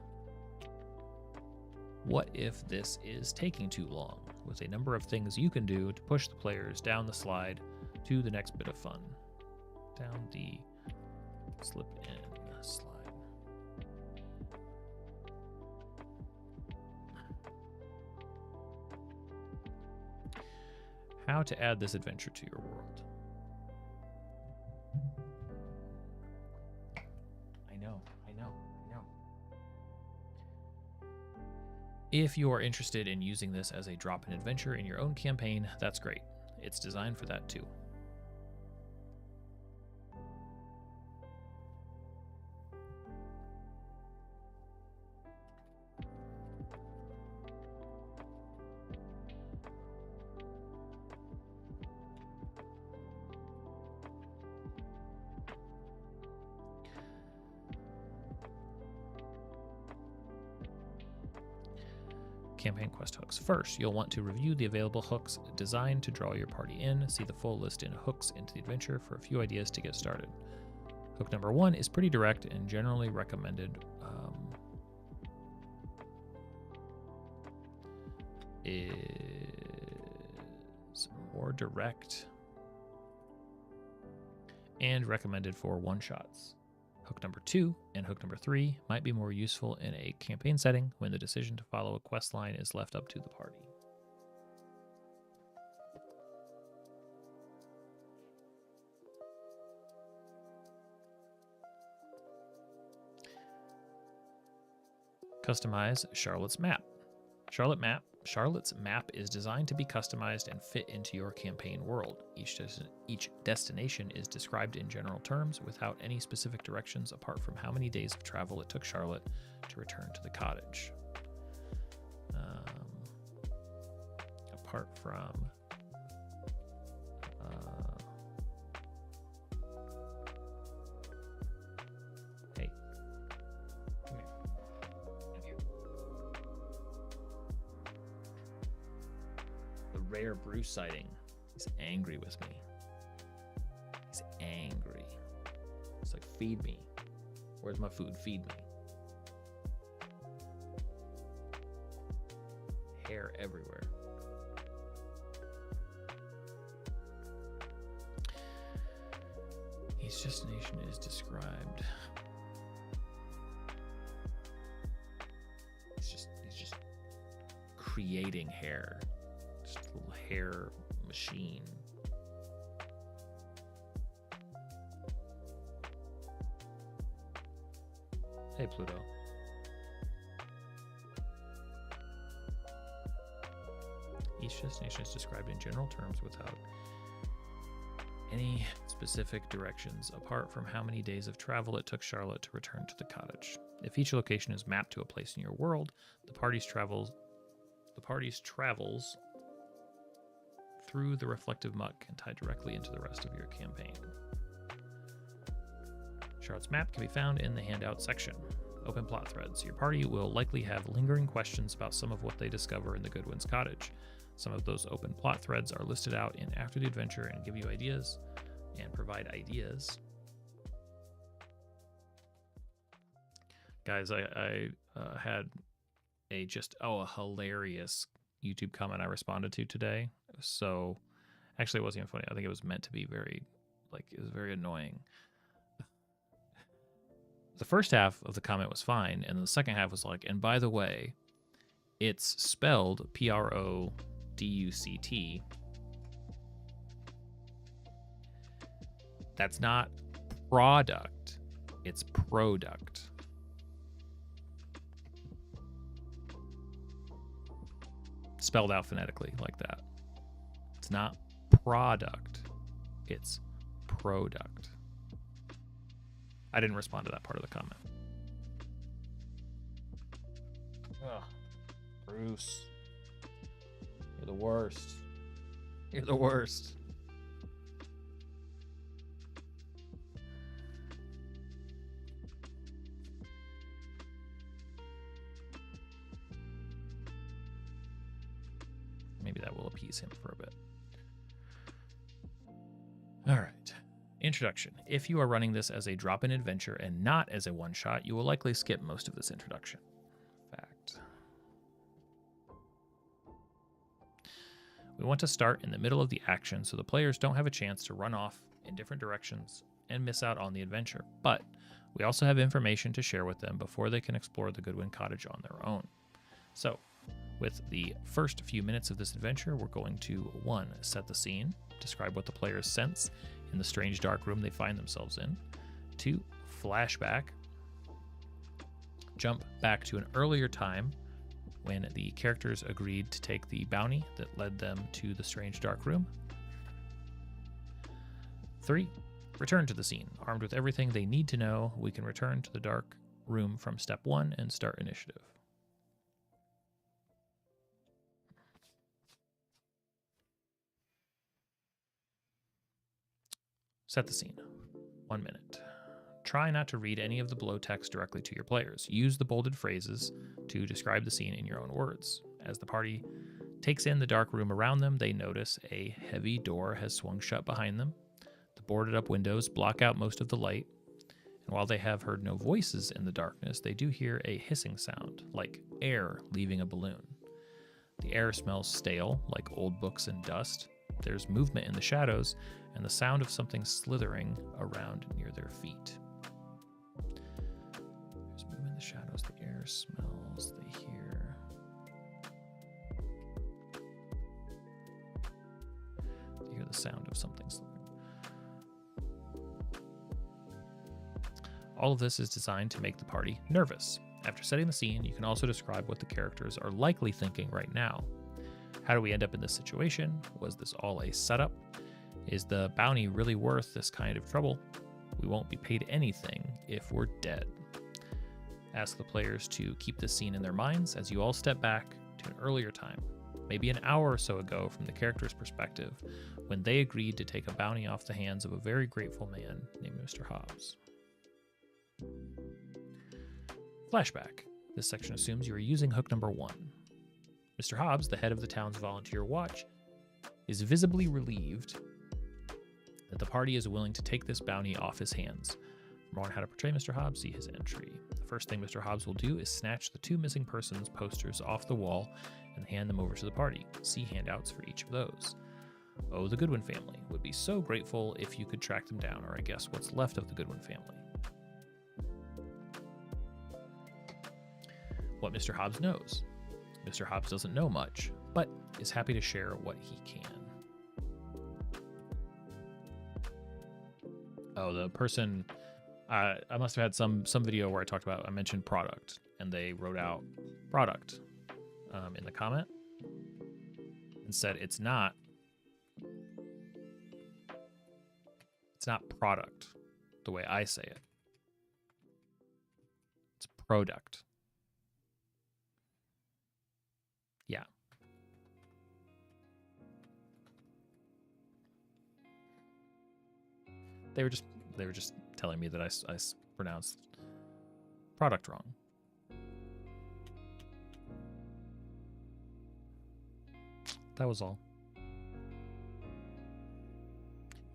"What if this is taking too long?" with a number of things you can do to push the players down the slide to the next bit of fun. Down the slip in slide. How to add this adventure to your world. I know. If you are interested in using this as a drop-in adventure in your own campaign, that's great. It's designed for that too. Campaign quest hooks. First, you'll want to review the available hooks designed to draw your party in. See the full list in hooks into the adventure for a few ideas to get started. Hook number 1 is pretty direct and generally recommended. Is more direct and recommended for one-shots. Hook number 2 and hook number 3 might be more useful in a campaign setting when the decision to follow a quest line is left up to the party. Customize Charlotte's map. Charlotte's map is designed to be customized and fit into your campaign world. Each destination is described in general terms without any specific directions apart from how many days of travel it took Charlotte to return to the cottage. Apart from hey, come here. The rare Bruce sighting. He's angry with me. He's angry. It's like, feed me. Where's my food? Feed me. Hair everywhere. Each destination is described. He's just creating hair. Just a little hair machine. Hey, Pluto. Each destination is described in general terms without any specific directions, apart from how many days of travel it took Charlotte to return to the cottage. If each location is mapped to a place in your world, the party's travels through the reflective muck and tie directly into the rest of your campaign. Charlotte's map can be found in the handout section. Open plot threads. Your party will likely have lingering questions about some of what they discover in the Goodwin's cottage. Some of those open plot threads are listed out in After the Adventure and give you ideas and provide ideas. Guys, I had a hilarious YouTube comment I responded to today. So actually it wasn't even funny. I think it was meant to be it was very annoying. The first half of the comment was fine, and the second half was like, and by the way, it's spelled Product. That's not product, it's product. Spelled out phonetically like that. It's not product, it's product. I didn't respond to that part of the comment. Ugh. Bruce. You're the worst. You're the worst. Maybe that will appease him for a bit. All right. Introduction. If you are running this as a drop-in adventure and not as a one-shot, you will likely skip most of this introduction. Fact. We want to start in the middle of the action so the players don't have a chance to run off in different directions and miss out on the adventure, but we also have information to share with them before they can explore the Goodwin Cottage on their own. So, with the first few minutes of this adventure, we're going to 1. Set the scene, describe what the players sense in the strange dark room they find themselves in. 2. Flashback. jump back to an earlier time when the characters agreed to take the bounty that led them to the strange dark room. 3. Return to the scene. Armed with everything they need to know, we can return to the dark room from step 1 and start initiative. Set the scene. 1 minute. Try not to read any of the below text directly to your players. Use the bolded phrases to describe the scene in your own words. As the party takes in the dark room around them, they notice a heavy door has swung shut behind them. The boarded up windows block out most of the light, and while they have heard no voices in the darkness, they do hear a hissing sound, like air leaving a balloon. The air smells stale, like old books and dust. There's movement in the shadows, and the sound of something slithering around near their feet. There's movement in the shadows, the air smells, they hear. They hear the sound of something slithering. All of this is designed to make the party nervous. After setting the scene, you can also describe what the characters are likely thinking right now. How do we end up in this situation? Was this all a setup? Is the bounty really worth this kind of trouble? We won't be paid anything if we're dead. Ask the players to keep this scene in their minds as you all step back to an earlier time, maybe an hour or so ago from the character's perspective, when they agreed to take a bounty off the hands of a very grateful man named Mr. Hobbs. Flashback. This section assumes you are using hook number 1. Mr. Hobbs, the head of the town's volunteer watch, is visibly relieved that the party is willing to take this bounty off his hands. For more on how to portray Mr. Hobbs, see his entry. The first thing Mr. Hobbs will do is snatch the 2 missing persons posters off the wall and hand them over to the party. See handouts for each of those. Oh, the Goodwin family. Would be so grateful if you could track them down, or I guess what's left of the Goodwin family. What Mr. Hobbs knows. Mr. Hobbs doesn't know much, but is happy to share what he can. Oh, the person, I must have had some video where I mentioned product, and they wrote out product in the comment and said it's not product the way I say it. It's product. Yeah. They were just telling me that I pronounced product wrong. That was all.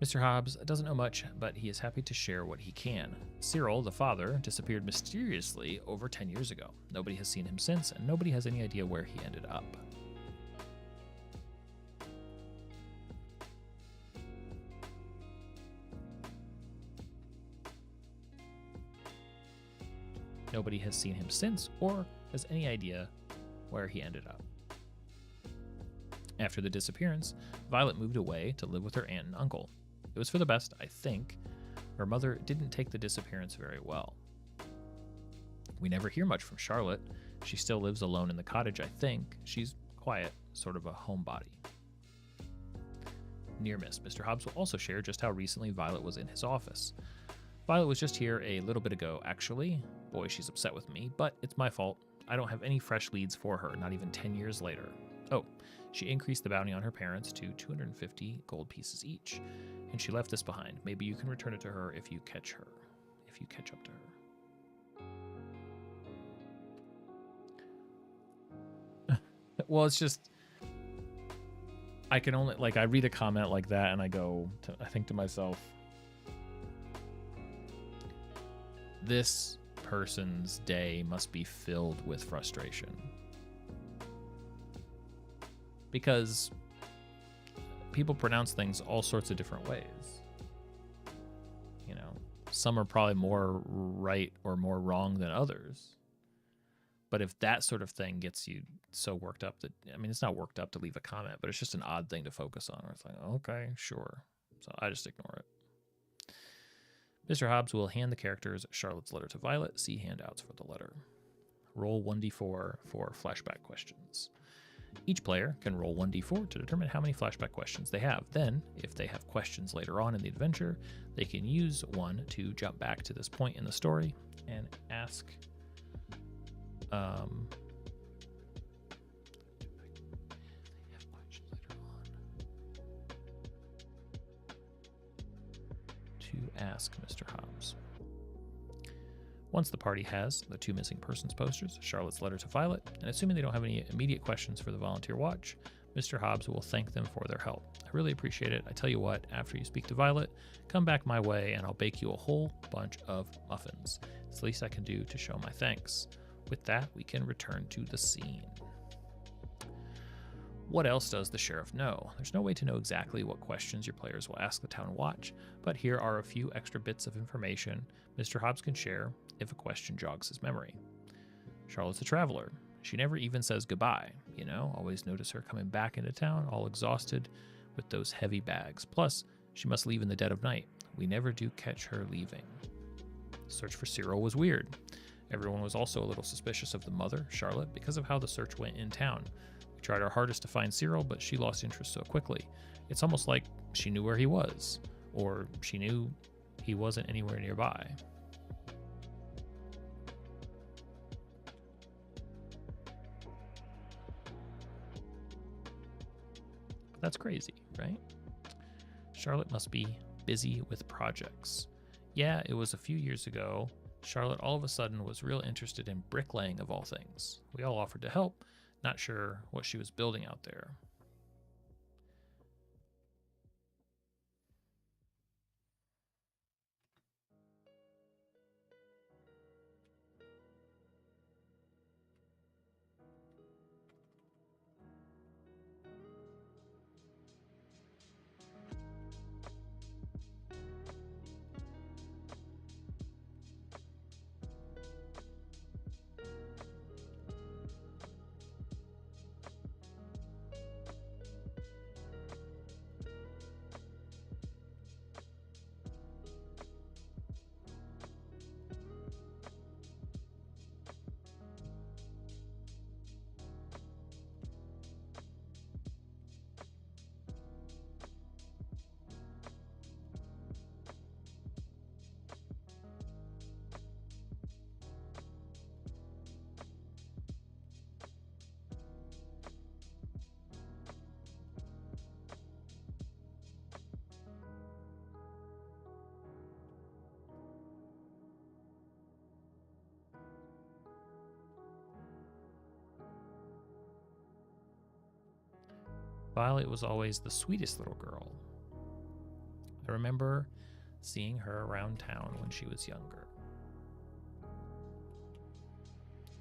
Mr. Hobbs doesn't know much, but he is happy to share what he can. Cyril, the father, disappeared mysteriously over 10 years ago. Nobody has seen him since, and nobody has any idea where he ended up. Nobody has seen him since, or has any idea where he ended up. After the disappearance, Violet moved away to live with her aunt and uncle. It was for the best, I think. Her mother didn't take the disappearance very well. We never hear much from Charlotte. She still lives alone in the cottage, I think. She's quiet, sort of a homebody. Near miss. Mr. Hobbs will also share just how recently Violet was in his office. Violet was just here a little bit ago, actually. Boy, she's upset with me, but it's my fault. I don't have any fresh leads for her, not even 10 years later. Oh, she increased the bounty on her parents to 250 gold pieces each, and she left this behind. Maybe you can return it to her if you catch up to her. Well, it's just, I can only, I read a comment like that and I think to myself, this person's day must be filled with frustration. Because people pronounce things all sorts of different ways. You know, some are probably more right or more wrong than others. But if that sort of thing gets you so worked up that, I mean, it's not worked up to leave a comment, but it's just an odd thing to focus on. Where it's like, okay, sure. So I just ignore it. Mr. Hobbs will hand the characters Charlotte's letter to Violet. See handouts for the letter. roll 1d4 for flashback questions. Each player can roll 1d4 to determine how many flashback questions they have. Then, if they have questions later on in the adventure, they can use one to jump back to this point in the story and ask Mr. Hobbs. Once the party has the 2 missing persons posters, Charlotte's letter to Violet, and assuming they don't have any immediate questions for the volunteer watch, Mr. Hobbs will thank them for their help. I really appreciate it. I tell you what, after you speak to Violet, come back my way and I'll bake you a whole bunch of muffins. It's the least I can do to show my thanks. With that, we can return to the scene. What else does the sheriff know? There's no way to know exactly what questions your players will ask the town watch, but here are a few extra bits of information Mr. Hobbs can share if a question jogs his memory. Charlotte's a traveler. She never even says goodbye, you know? Always notice her coming back into town all exhausted with those heavy bags. Plus, she must leave in the dead of night. We never do catch her leaving. Search for Cyril was weird. Everyone was also a little suspicious of the mother, Charlotte, because of how the search went in town. We tried our hardest to find Cyril, but she lost interest so quickly. It's almost like she knew where he was, or she knew he wasn't anywhere nearby. That's crazy, right? Charlotte must be busy with projects. Yeah, it was a few years ago. Charlotte all of a sudden was real interested in bricklaying of all things. We all offered to help, not sure what she was building out there. Violet was always the sweetest little girl. I remember seeing her around town when she was younger.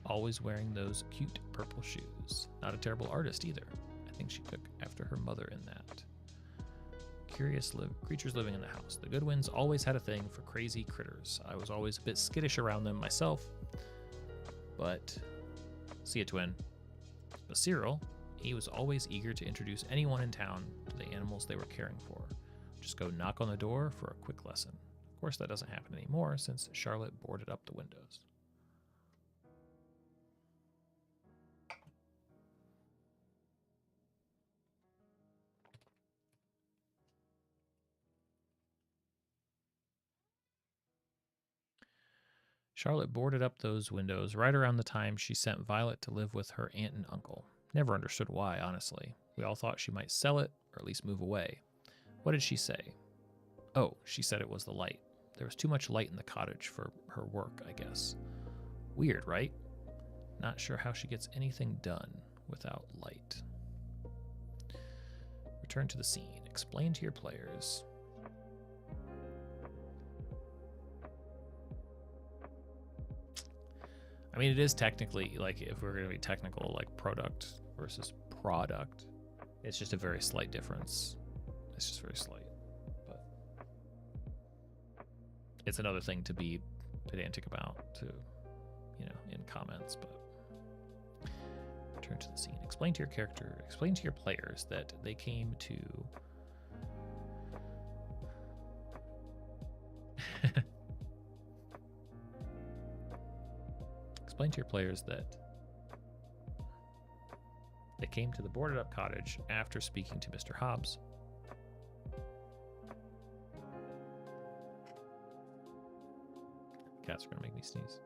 Always wearing those cute purple shoes. Not a terrible artist either. I think she took after her mother in that. Curious creatures living in the house. The Goodwins always had a thing for crazy critters. I was always a bit skittish around them myself. But, see ya, twin. But Cyril, he was always eager to introduce anyone in town to the animals they were caring for. Just go knock on the door for a quick lesson. Of course, that doesn't happen anymore since Charlotte boarded up the windows. Charlotte boarded up those windows right around the time she sent Violet to live with her aunt and uncle. Never understood why, honestly. We all thought she might sell it, or at least move away. What did she say? Oh, she said it was the light. There was too much light in the cottage for her work, I guess. Weird, right? Not sure how she gets anything done without light. Return to the scene. Explain to your players. I mean, it is technically, like, if we're going to be technical, like product versus product, it's just a very slight difference. It's just very slight. But it's another thing to be pedantic about, to, you know, in comments. But return to the scene. Explain to your character, explain to your players that they came to Explain to your players that they came to the boarded up cottage after speaking to Mr. Hobbs. Cats are going to make me sneeze.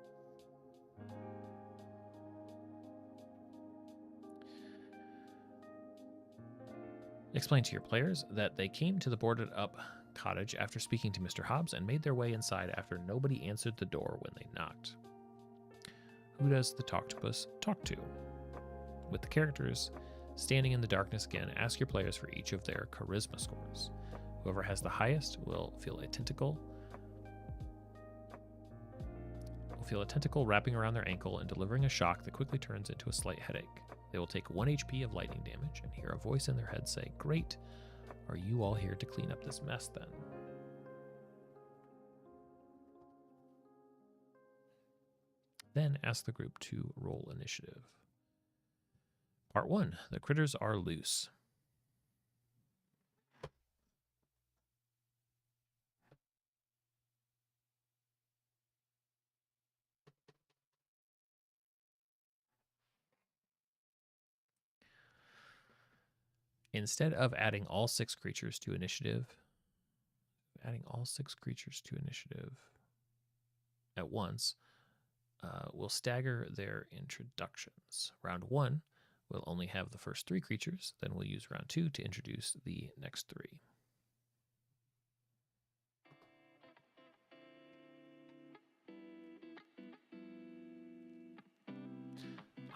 Explain to your players that they came to the boarded up cottage after speaking to Mr. Hobbs and made their way inside after nobody answered the door when they knocked. Who does the Toctopus talk to? With the characters standing in the darkness again, ask your players for each of their charisma scores. Whoever has the highest will feel a tentacle wrapping around their ankle and delivering a shock that quickly turns into a slight headache. They will take 1 HP of lightning damage and hear a voice in their head say, "Great, are you all here to clean up this mess then?" Then ask the group to roll initiative. Part 1, the critters are loose. Instead of adding all 6 creatures to initiative, at once, we'll stagger their introductions. Round 1 will only have the first 3 creatures, then we'll use round 2 to introduce the next 3.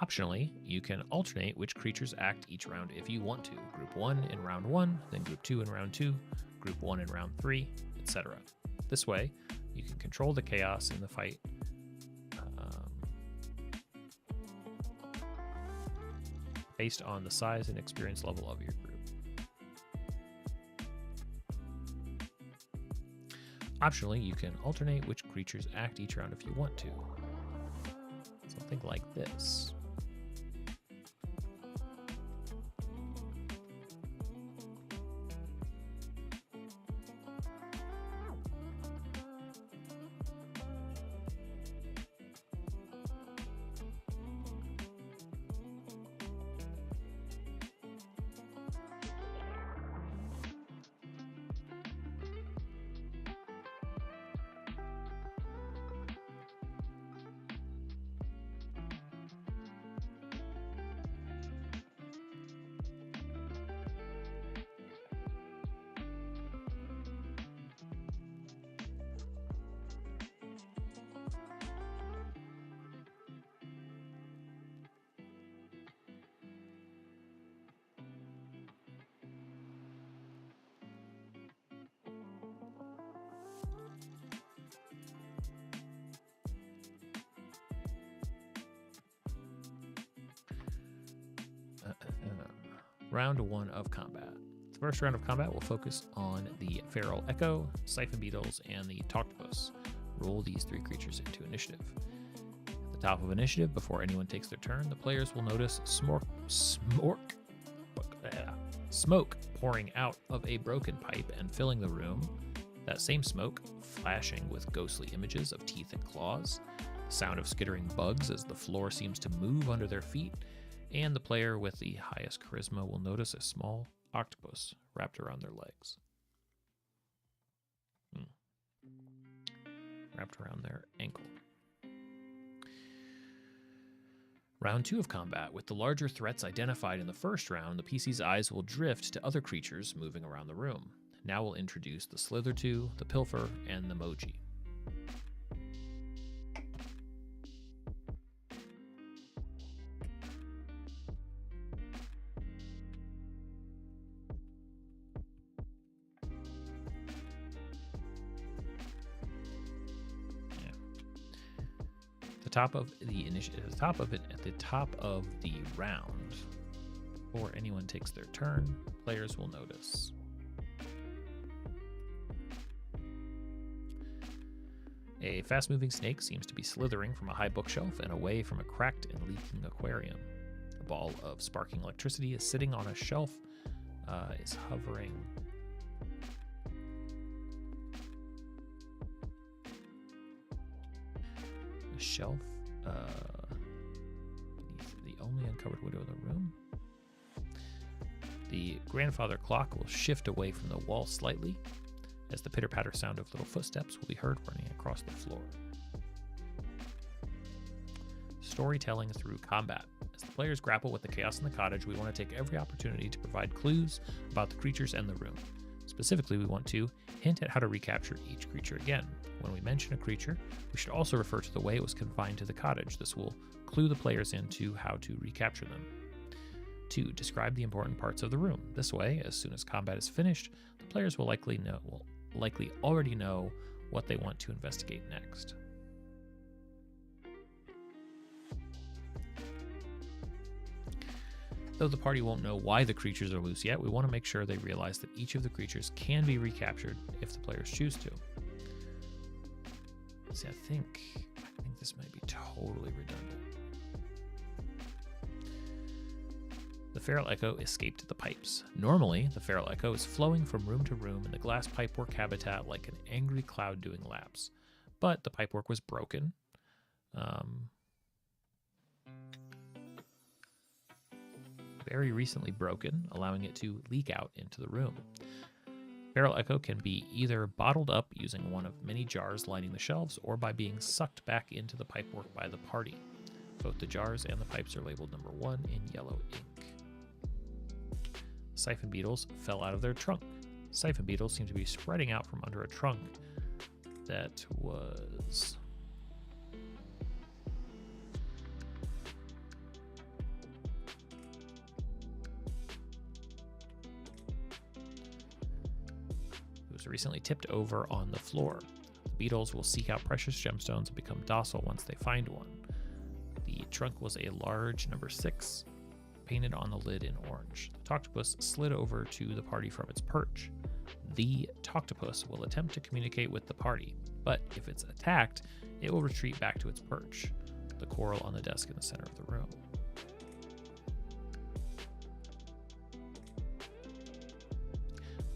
Optionally, you can alternate which creatures act each round if you want to. Group 1 in round 1, then Group 2 in round 2, Group 1 in round 3, etc. This way, you can control the chaos in the fight based on the size and experience level of your group. Optionally, you can alternate which creatures act each round if you want to. Something like this. Round 1 of combat. The first round of combat will focus on the Feral Echo, Siphon Beetles, and the Toctopus. Roll these 3 creatures into initiative. At the top of initiative, before anyone takes their turn, the players will notice smoke pouring out of a broken pipe and filling the room. That same smoke flashing with ghostly images of teeth and claws. The sound of skittering bugs as the floor seems to move under their feet. And the player with the highest charisma will notice a small octopus wrapped around their legs. Wrapped around their ankle. Round 2 of combat. With the larger threats identified in the first round, the PC's eyes will drift to other creatures moving around the room. Now we'll introduce the Slither2, the Pilfer, and the Moji. At the top of the round, before anyone takes their turn, players will notice a fast-moving snake seems to be slithering from a high bookshelf and away from a cracked and leaking aquarium. A ball of sparking electricity is sitting on a shelf, is hovering. A shelf uncovered window in the room. The grandfather clock will shift away from the wall slightly, as the pitter-patter sound of little footsteps will be heard running across the floor. Storytelling through combat. As the players grapple with the chaos in the cottage, we want to take every opportunity to provide clues about the creatures and the room. Specifically, we want to hint at how to recapture each creature again. When we mention a creature, we should also refer to the way it was confined to the cottage. This will clue the players into how to recapture them. 2. Describe the important parts of the room. This way, as soon as combat is finished, the players will likely already know what they want to investigate next. Though the party won't know why the creatures are loose yet, we want to make sure they realize that each of the creatures can be recaptured if the players choose to. See, I think this might be totally redundant. The feral echo escaped the pipes. Normally, the feral echo is flowing from room to room in the glass pipework habitat like an angry cloud doing laps. But the pipework was broken. Very recently broken, allowing it to leak out into the room. Feral echo can be either bottled up using one of many jars lining the shelves or by being sucked back into the pipework by the party. Both the jars and the pipes are labeled number 1 in yellow ink. Siphon beetles fell out of their trunk. Siphon beetles seem to be spreading out from under a trunk that was... recently tipped over on the floor. The beetles will seek out precious gemstones and become docile once they find one. The trunk was a large number 6, painted on the lid in orange. The Toctopus slid over to the party from its perch. The Toctopus will attempt to communicate with the party, but if it's attacked, it will retreat back to its perch, the coral on the desk in the center of the room.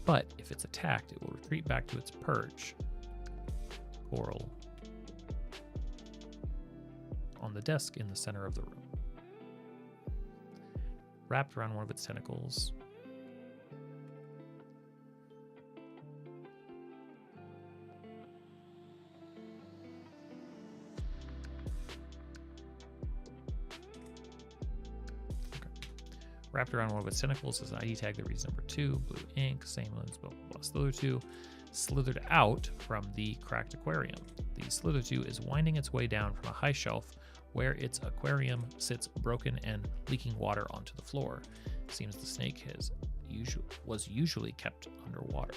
But if it's attacked, it will retreat back to its perch, coral, on the desk in the center of the room. Wrapped around one of its tentacles, is an ID tag that reads number 2, blue ink, same lens, blah, blah, blah. Slither2 slithered out from the cracked aquarium. The Slither2 is winding its way down from a high shelf where its aquarium sits broken and leaking water onto the floor. It seems the snake was usually kept underwater.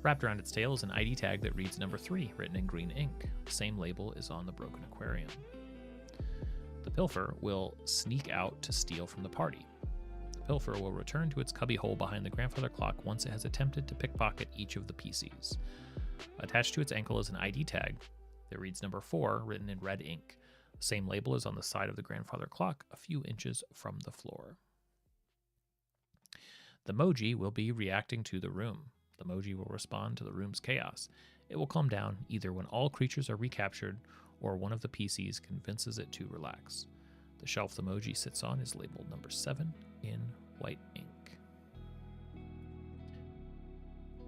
Wrapped around its tail is an ID tag that reads number 3, written in green ink. The same label is on the broken aquarium. The pilfer will sneak out to steal from the party. The pilfer will return to its cubbyhole behind the grandfather clock once it has attempted to pickpocket each of the PCs. Attached to its ankle is an ID tag that reads number 4, written in red ink. The same label is on the side of the grandfather clock, a few inches from the floor. The Moji will be reacting to the room. The Moji will respond to the room's chaos. It will calm down either when all creatures are recaptured or one of the PCs convinces it to relax. The shelf the Moji sits on is labeled number 7 in white ink.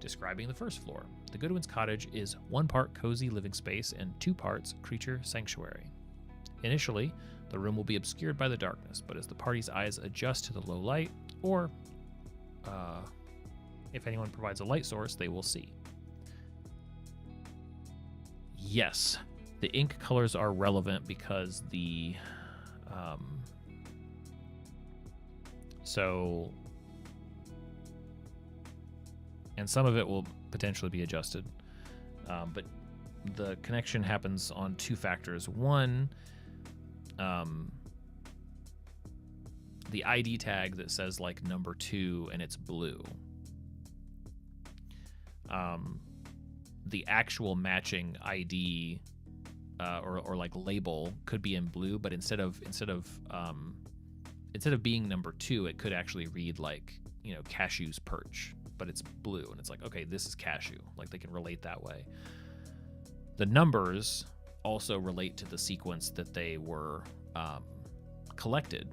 Describing the first floor. The Goodwin's cottage is 1 part cozy living space and 2 parts creature sanctuary. Initially, the room will be obscured by the darkness, but as the party's eyes adjust to the low light, or if anyone provides a light source, they will see. Yes, the ink colors are relevant because the and some of it will potentially be adjusted, but the connection happens on 2 factors. One, the ID tag that says like number 2 and it's blue. The actual matching ID or like label could be in blue, but instead of being number 2, it could actually read like, you know, cashew's perch, but it's blue, and it's like, okay, this is cashew. Like they can relate that way. The numbers also relate to the sequence that they were collected,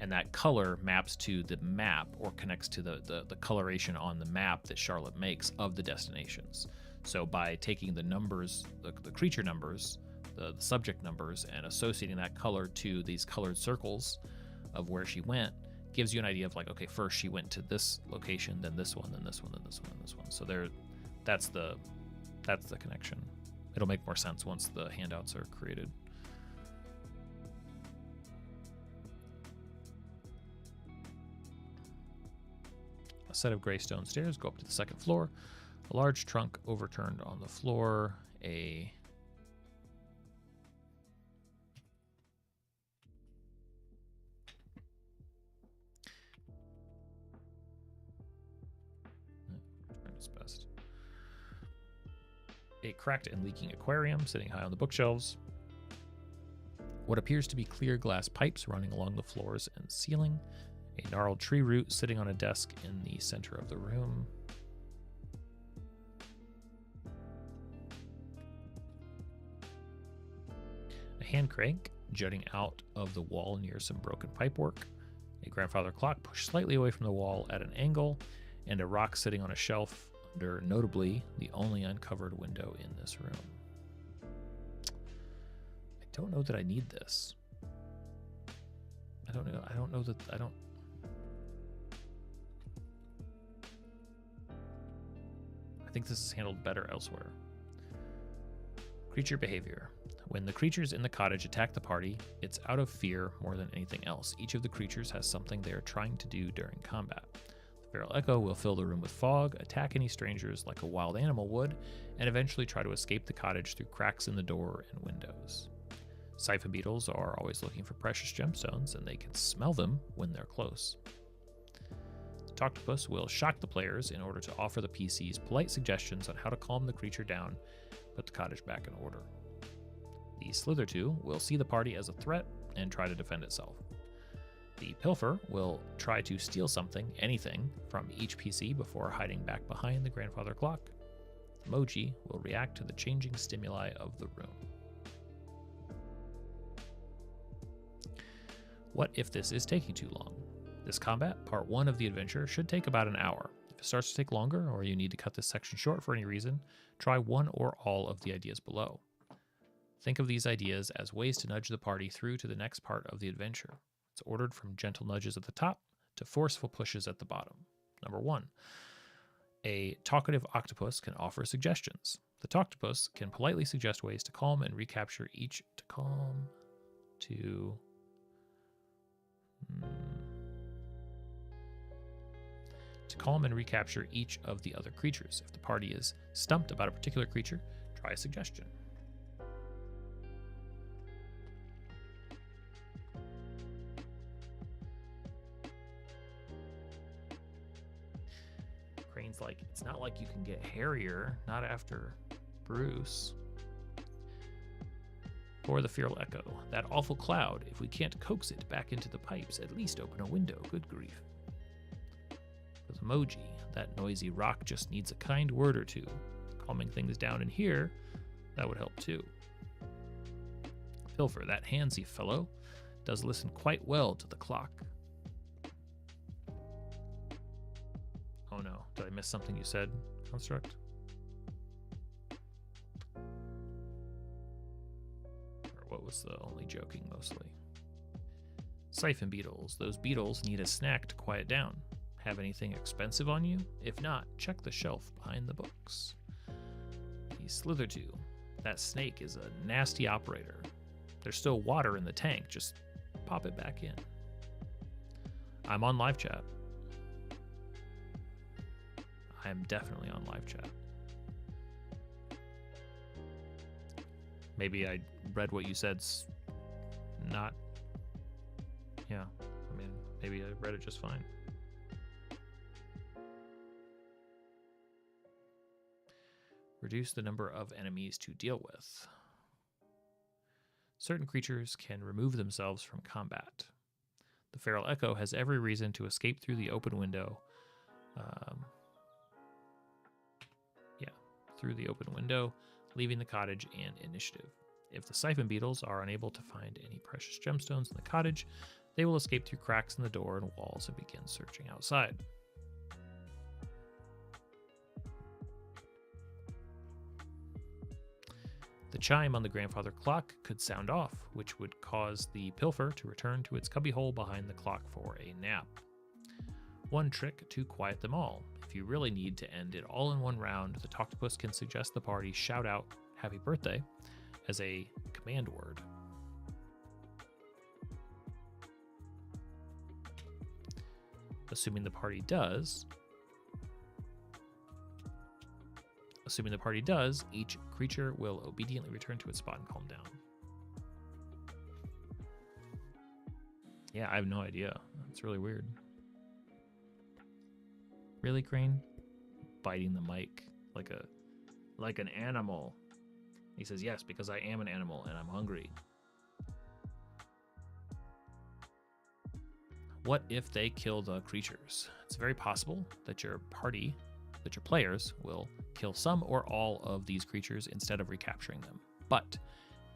and that color maps to the map or connects to the coloration on the map that Charlotte makes of the destinations. So by taking the numbers, the creature numbers, the subject numbers, and associating that color to these colored circles of where she went, gives you an idea of like, okay, first she went to this location, then this one, then this one, then this one, then this one. So that's the connection. It'll make more sense once the handouts are created. A set of gray stone stairs go up to the second floor. A large trunk overturned on the floor. A cracked and leaking aquarium sitting high on the bookshelves. What appears to be clear glass pipes running along the floors and ceiling. A gnarled tree root sitting on a desk in the center of the room. A hand crank jutting out of the wall near some broken pipework. A grandfather clock pushed slightly away from the wall at an angle, and a rock sitting on a shelf under, notably, the only uncovered window in this room. I don't know that I need this. I don't know that I don't. I think this is handled better elsewhere. Creature behavior. When the creatures in the cottage attack the party, it's out of fear more than anything else. Each of the creatures has something they are trying to do during combat. The feral echo will fill the room with fog, attack any strangers like a wild animal would, and eventually try to escape the cottage through cracks in the door and windows. Siphon beetles are always looking for precious gemstones, and they can smell them when they're close. The Toctopus will shock the players in order to offer the PCs polite suggestions on how to calm the creature down, put the cottage back in order. The Slithertoo will see the party as a threat and try to defend itself. The Pilfer will try to steal something, anything, from each PC before hiding back behind the grandfather clock. The Moji will react to the changing stimuli of the room. What if this is taking too long? This combat, part 1 of the adventure, should take about an hour. If it starts to take longer, or you need to cut this section short for any reason, try one or all of the ideas below. Think of these ideas as ways to nudge the party through to the next part of the adventure. It's ordered from gentle nudges at the top to forceful pushes at the bottom. Number 1. A talkative octopus can offer suggestions. The Toctopus can politely suggest ways to calm and recapture each of the other creatures. If the party is stumped about a particular creature, try a suggestion. Crane's like, it's not like you can get hairier, not after Bruce. Or the feral echo, that awful cloud, if we can't coax it back into the pipes, at least open a window, good grief. For the Moji, that noisy rock just needs a kind word or two. Calming things down in here, that would help too. Pilfer, that handsy fellow, does listen quite well to the clock. Oh no, did I miss something you said, Construct? Or what was the only joking mostly? Siphon beetles, those beetles need a snack to quiet down. Have anything expensive on you? If not, check the shelf behind the books. The Slithertoo, that snake is a nasty operator. There's still water in the tank, just pop it back in. I'm on live chat. I'm definitely on live chat. Maybe I read what you said's not. Yeah, I mean, maybe I read it just fine. Reduce the number of enemies to deal with. Certain creatures can remove themselves from combat. The feral echo has every reason to escape through the open window. Through the open window, leaving the cottage and initiative. If the siphon beetles are unable to find any precious gemstones in the cottage, they will escape through cracks in the door and walls and begin searching outside. The chime on the grandfather clock could sound off, which would cause the pilfer to return to its cubbyhole behind the clock for a nap. One trick to quiet them all. If you really need to end it all in one round, the Toctopus can suggest the party shout out "Happy Birthday" as a command word. Assuming the party does, each creature will obediently return to its spot and calm down. Yeah, I have no idea. It's really weird. Really, Crane? Biting the mic like an animal. He says, yes, because I am an animal and I'm hungry. What if they kill the creatures? It's very possible that your players will kill some or all of these creatures instead of recapturing them. But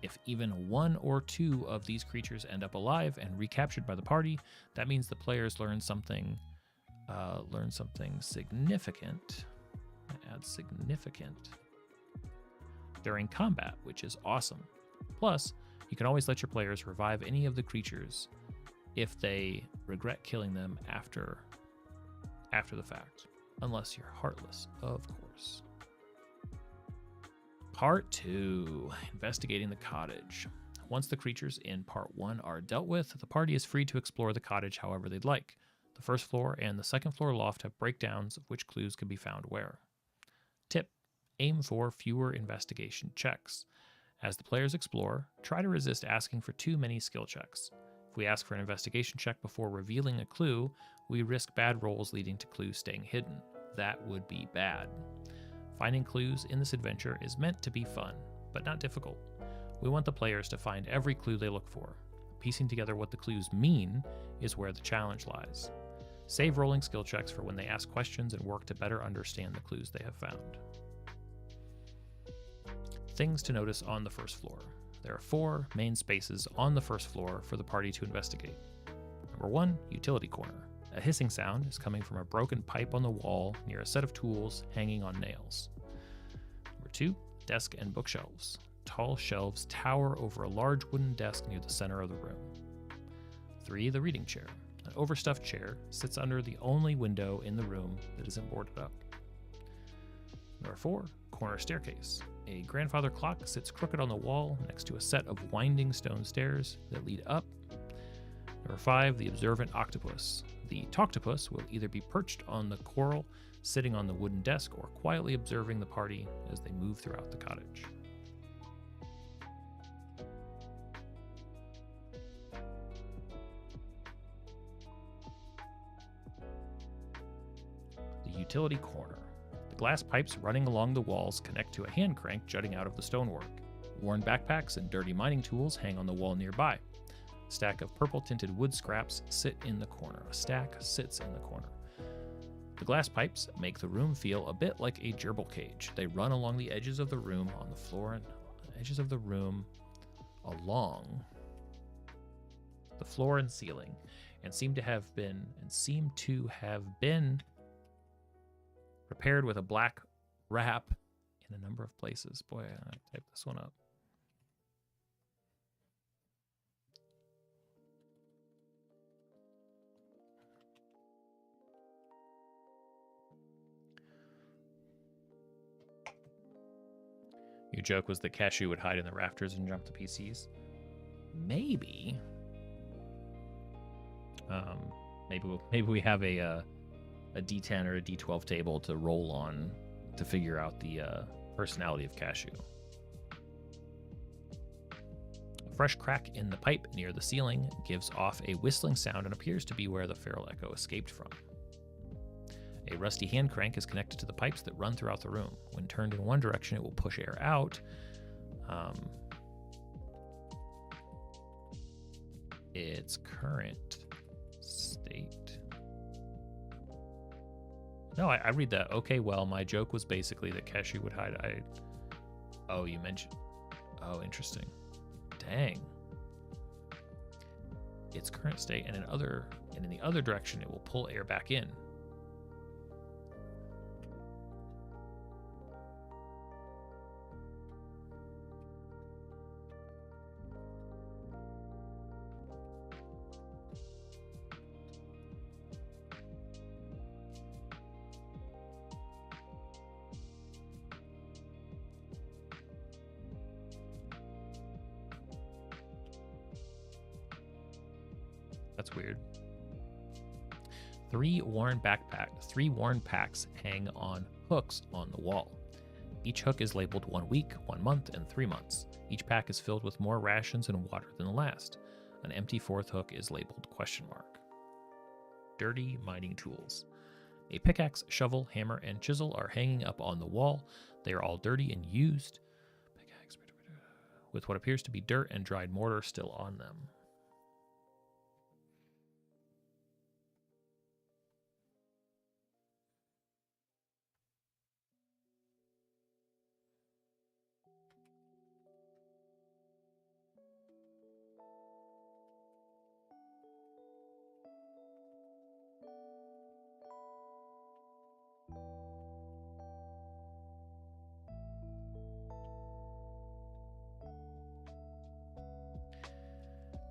if even one or two of these creatures end up alive and recaptured by the party, that means the players learn something significant. I add significant during combat, which is awesome. Plus, you can always let your players revive any of the creatures if they regret killing them after the fact. Unless you're heartless, of course. Part 2, investigating the cottage. Once the creatures in Part 1 are dealt with, the party is free to explore the cottage however they'd like. The first floor and the second floor loft have breakdowns of which clues can be found where. Tip: aim for fewer investigation checks. As the players explore, try to resist asking for too many skill checks. If we ask for an investigation check before revealing a clue, we risk bad rolls leading to clues staying hidden. That would be bad. Finding clues in this adventure is meant to be fun, but not difficult. We want the players to find every clue they look for. Piecing together what the clues mean is where the challenge lies. Save rolling skill checks for when they ask questions and work to better understand the clues they have found. Things to notice on the first floor. There are 4 main spaces on the first floor for the party to investigate. Number 1, utility corner. A hissing sound is coming from a broken pipe on the wall near a set of tools hanging on nails. Number 2, desk and bookshelves. Tall shelves tower over a large wooden desk near the center of the room. 3, the reading chair. An overstuffed chair sits under the only window in the room that isn't boarded up. Number 4, corner staircase. A grandfather clock sits crooked on the wall next to a set of winding stone stairs that lead up. Number 5, the observant octopus. The Toctopus will either be perched on the coral, sitting on the wooden desk, or quietly observing the party as they move throughout the cottage. The utility corner. The glass pipes running along the walls connect to a hand crank jutting out of the stonework. Worn backpacks and dirty mining tools hang on the wall nearby. A stack of purple-tinted wood scraps sits in the corner. The glass pipes make the room feel a bit like a gerbil cage. They run along the edges of the room, on the floor, and edges of the room, along the floor and ceiling, and seem to have been prepared with a black wrap in a number of places. Boy, I typed this one up. Your joke was that Cashew would hide in the rafters and jump the PCs. Maybe. Maybe we have a D10 or a D12 table to roll on to figure out the personality of Cashew. A fresh crack in the pipe near the ceiling gives off a whistling sound and appears to be where the feral echo escaped from. A rusty hand crank is connected to the pipes that run throughout the room. When turned in one direction, it will push air out. Its current state. No, I read that. Okay, well, my joke was basically that Cashew would hide. Oh, you mentioned. Oh, interesting. Dang. Its current state, and in the other direction, it will pull air back in. That's weird. Three worn packs hang on hooks on the wall. Each hook is labeled 1 week, 1 month, and 3 months. Each pack is filled with more rations and water than the last. An empty fourth hook is labeled ? Dirty mining tools. A pickaxe, shovel, hammer, and chisel are hanging up on the wall. They are all dirty and used, with what appears to be dirt and dried mortar still on them.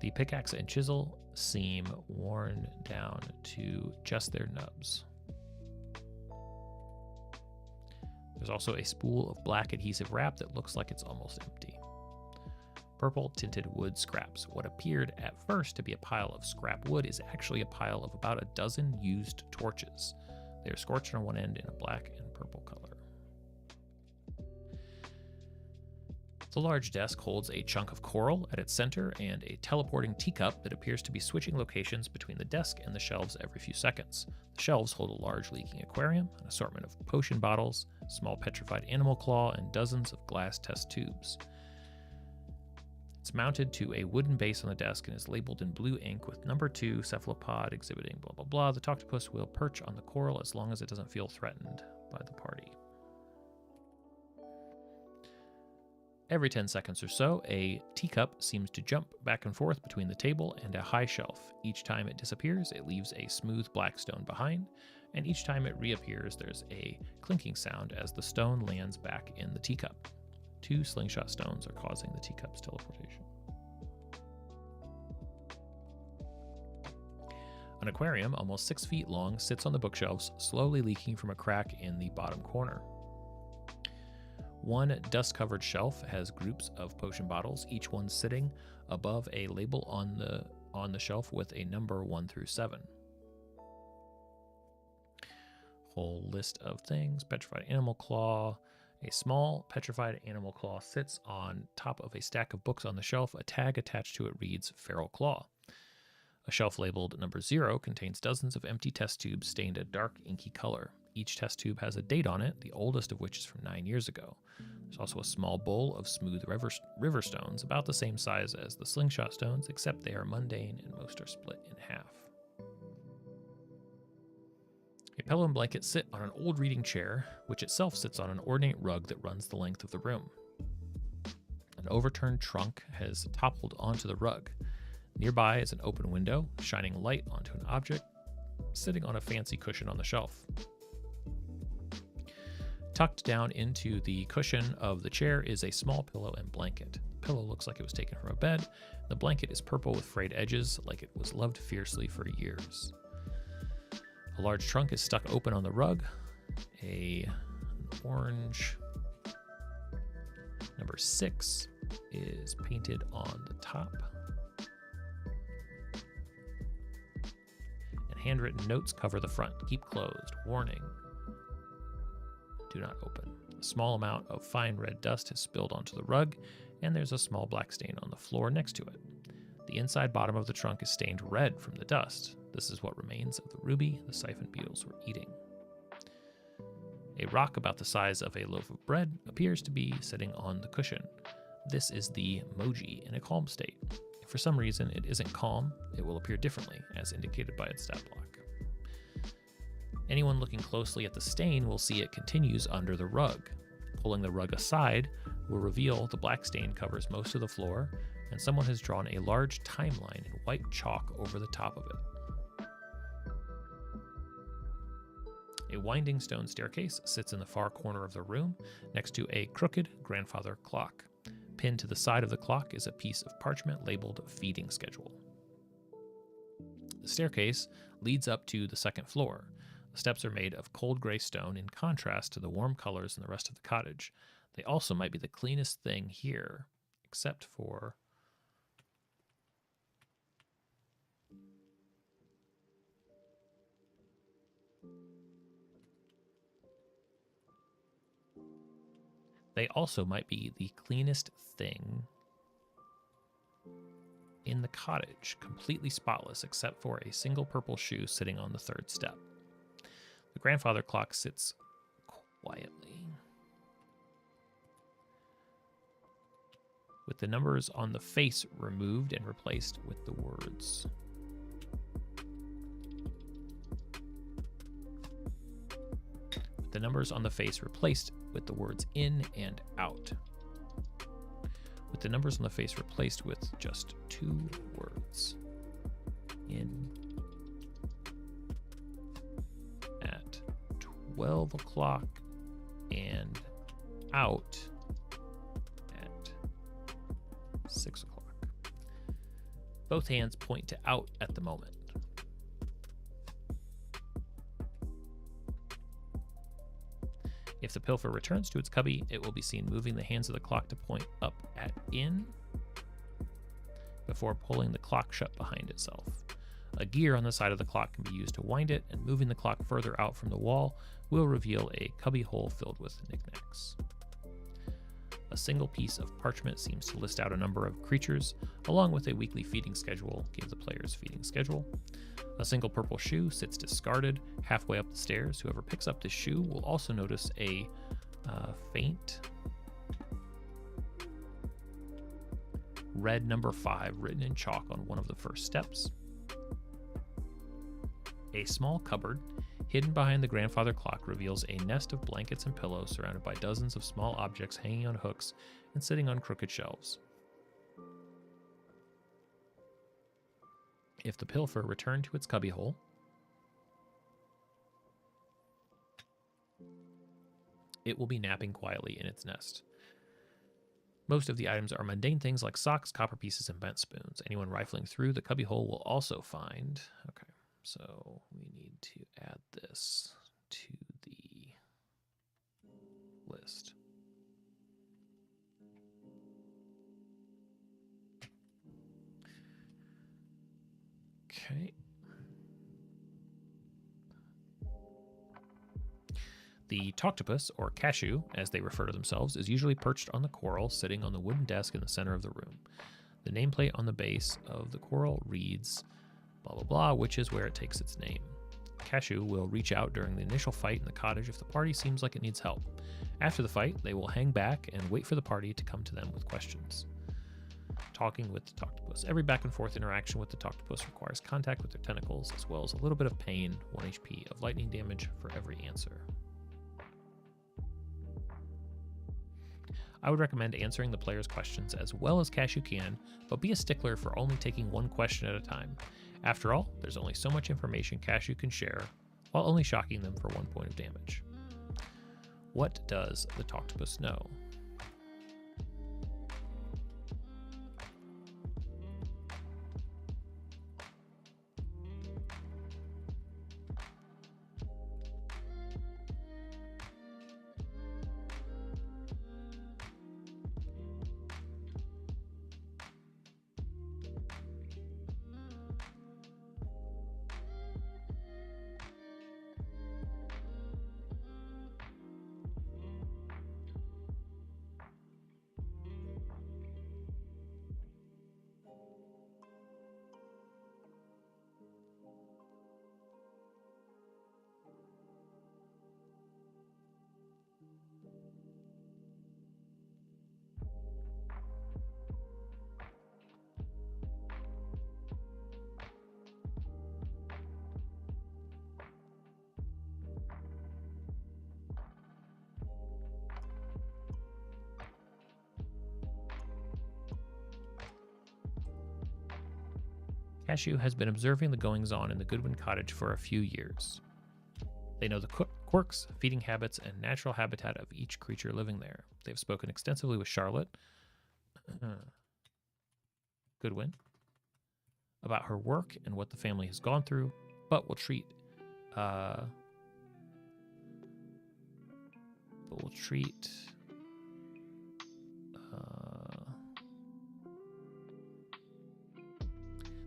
The pickaxe and chisel seem worn down to just their nubs. There's also a spool of black adhesive wrap that looks like it's almost empty. Purple tinted wood scraps. What appeared at first to be a pile of scrap wood is actually a pile of about a dozen used torches. They are scorched on one end in a black and purple color. The large desk holds a chunk of coral at its center and a teleporting teacup that appears to be switching locations between the desk and the shelves every few seconds. The shelves hold a large leaking aquarium, an assortment of potion bottles, small petrified animal claw, and dozens of glass test tubes. It's mounted to a wooden base on the desk and is labeled in blue ink with number 2 cephalopod exhibiting blah blah blah. The octopus will perch on the coral as long as it doesn't feel threatened by the party. Every 10 seconds or so, a teacup seems to jump back and forth between the table and a high shelf. Each time it disappears, it leaves a smooth black stone behind, and each time it reappears, there's a clinking sound as the stone lands back in the teacup. 2 slingshot stones are causing the teacup's teleportation. An aquarium, almost 6 feet long, sits on the bookshelves, slowly leaking from a crack in the bottom corner. One dust-covered shelf has groups of potion bottles, each one sitting above a label on the shelf with a number 1 through 7. Whole list of things. Petrified animal claw. A small petrified animal claw sits on top of a stack of books on the shelf. A tag attached to it reads Feral Claw. A shelf labeled number 0 contains dozens of empty test tubes stained a dark inky color. Each test tube has a date on it, the oldest of which is from 9 years ago. There's also a small bowl of smooth river stones, about the same size as the slingshot stones, except they are mundane and most are split in half. A pillow and blanket sit on an old reading chair, which itself sits on an ornate rug that runs the length of the room. An overturned trunk has toppled onto the rug. Nearby is an open window, shining light onto an object sitting on a fancy cushion on the shelf. Tucked down into the cushion of the chair is a small pillow and blanket. The pillow looks like it was taken from a bed. The blanket is purple with frayed edges, like it was loved fiercely for years. A large trunk is stuck open on the rug. An orange number 6 is painted on the top. And handwritten notes cover the front. Keep closed. Warning. Do not open. A small amount of fine red dust has spilled onto the rug, and there's a small black stain on the floor next to it. The inside bottom of the trunk is stained red from the dust. This is what remains of the ruby the siphon beetles were eating. A rock about the size of a loaf of bread appears to be sitting on the cushion. This is the Moji in a calm state. If for some reason it isn't calm, it will appear differently, as indicated by its stat block. Anyone looking closely at the stain will see it continues under the rug. Pulling the rug aside, will reveal the black stain covers most of the floor, and someone has drawn a large timeline in white chalk over the top of it. A winding stone staircase sits in the far corner of the room next to a crooked grandfather clock. Pinned to the side of the clock is a piece of parchment labeled feeding schedule. The staircase leads up to the second floor. The steps are made of cold gray stone in contrast to the warm colors in the rest of the cottage. They also might be the cleanest thing here, except for in the cottage, completely spotless except for a single purple shoe sitting on the third step. The grandfather clock sits quietly, with the numbers on the face removed and replaced with the words. The numbers on the face replaced with the words in and out. With the numbers on the face replaced with just 2 words. In at 12 o'clock and out at 6 o'clock. Both hands point to out at the moment. If the pilfer returns to its cubby, it will be seen moving the hands of the clock to point up at in before pulling the clock shut behind itself. A gear on the side of the clock can be used to wind it, and moving the clock further out from the wall will reveal a cubby hole filled with knickknacks. A single piece of parchment seems to list out a number of creatures, along with a weekly feeding schedule. Give the player's feeding schedule. A single purple shoe sits discarded halfway up the stairs. Whoever picks up this shoe will also notice a faint red number 5 written in chalk on one of the first steps. A small cupboard hidden behind the grandfather clock reveals a nest of blankets and pillows surrounded by dozens of small objects hanging on hooks and sitting on crooked shelves. If the pilfer returned to its cubbyhole, it will be napping quietly in its nest. Most of the items are mundane things like socks, copper pieces, and bent spoons. Anyone rifling through the cubbyhole will also find... Okay, so we need to add this to the list. Okay. The Toctopus, or Cashew, as they refer to themselves, is usually perched on the coral, sitting on the wooden desk in the center of the room. The nameplate on the base of the coral reads, blah blah blah, which is where it takes its name. Cashew will reach out during the initial fight in the cottage if the party seems like it needs help. After the fight, they will hang back and wait for the party to come to them with questions. Talking with the Toctopus. Every back and forth interaction with the Toctopus requires contact with their tentacles, as well as a little bit of pain, 1 HP of lightning damage for every answer. I would recommend answering the player's questions as well as Cashew can, but be a stickler for only taking 1 question at a time. After all, there's only so much information Cashew can share, while only shocking them for 1 point of damage. What does the Toctopus know? Cashew has been observing the goings-on in the Goodwin cottage for a few years. They know the quirks, feeding habits, and natural habitat of each creature living there. They've spoken extensively with Charlotte, Goodwin, about her work and what the family has gone through, but will treat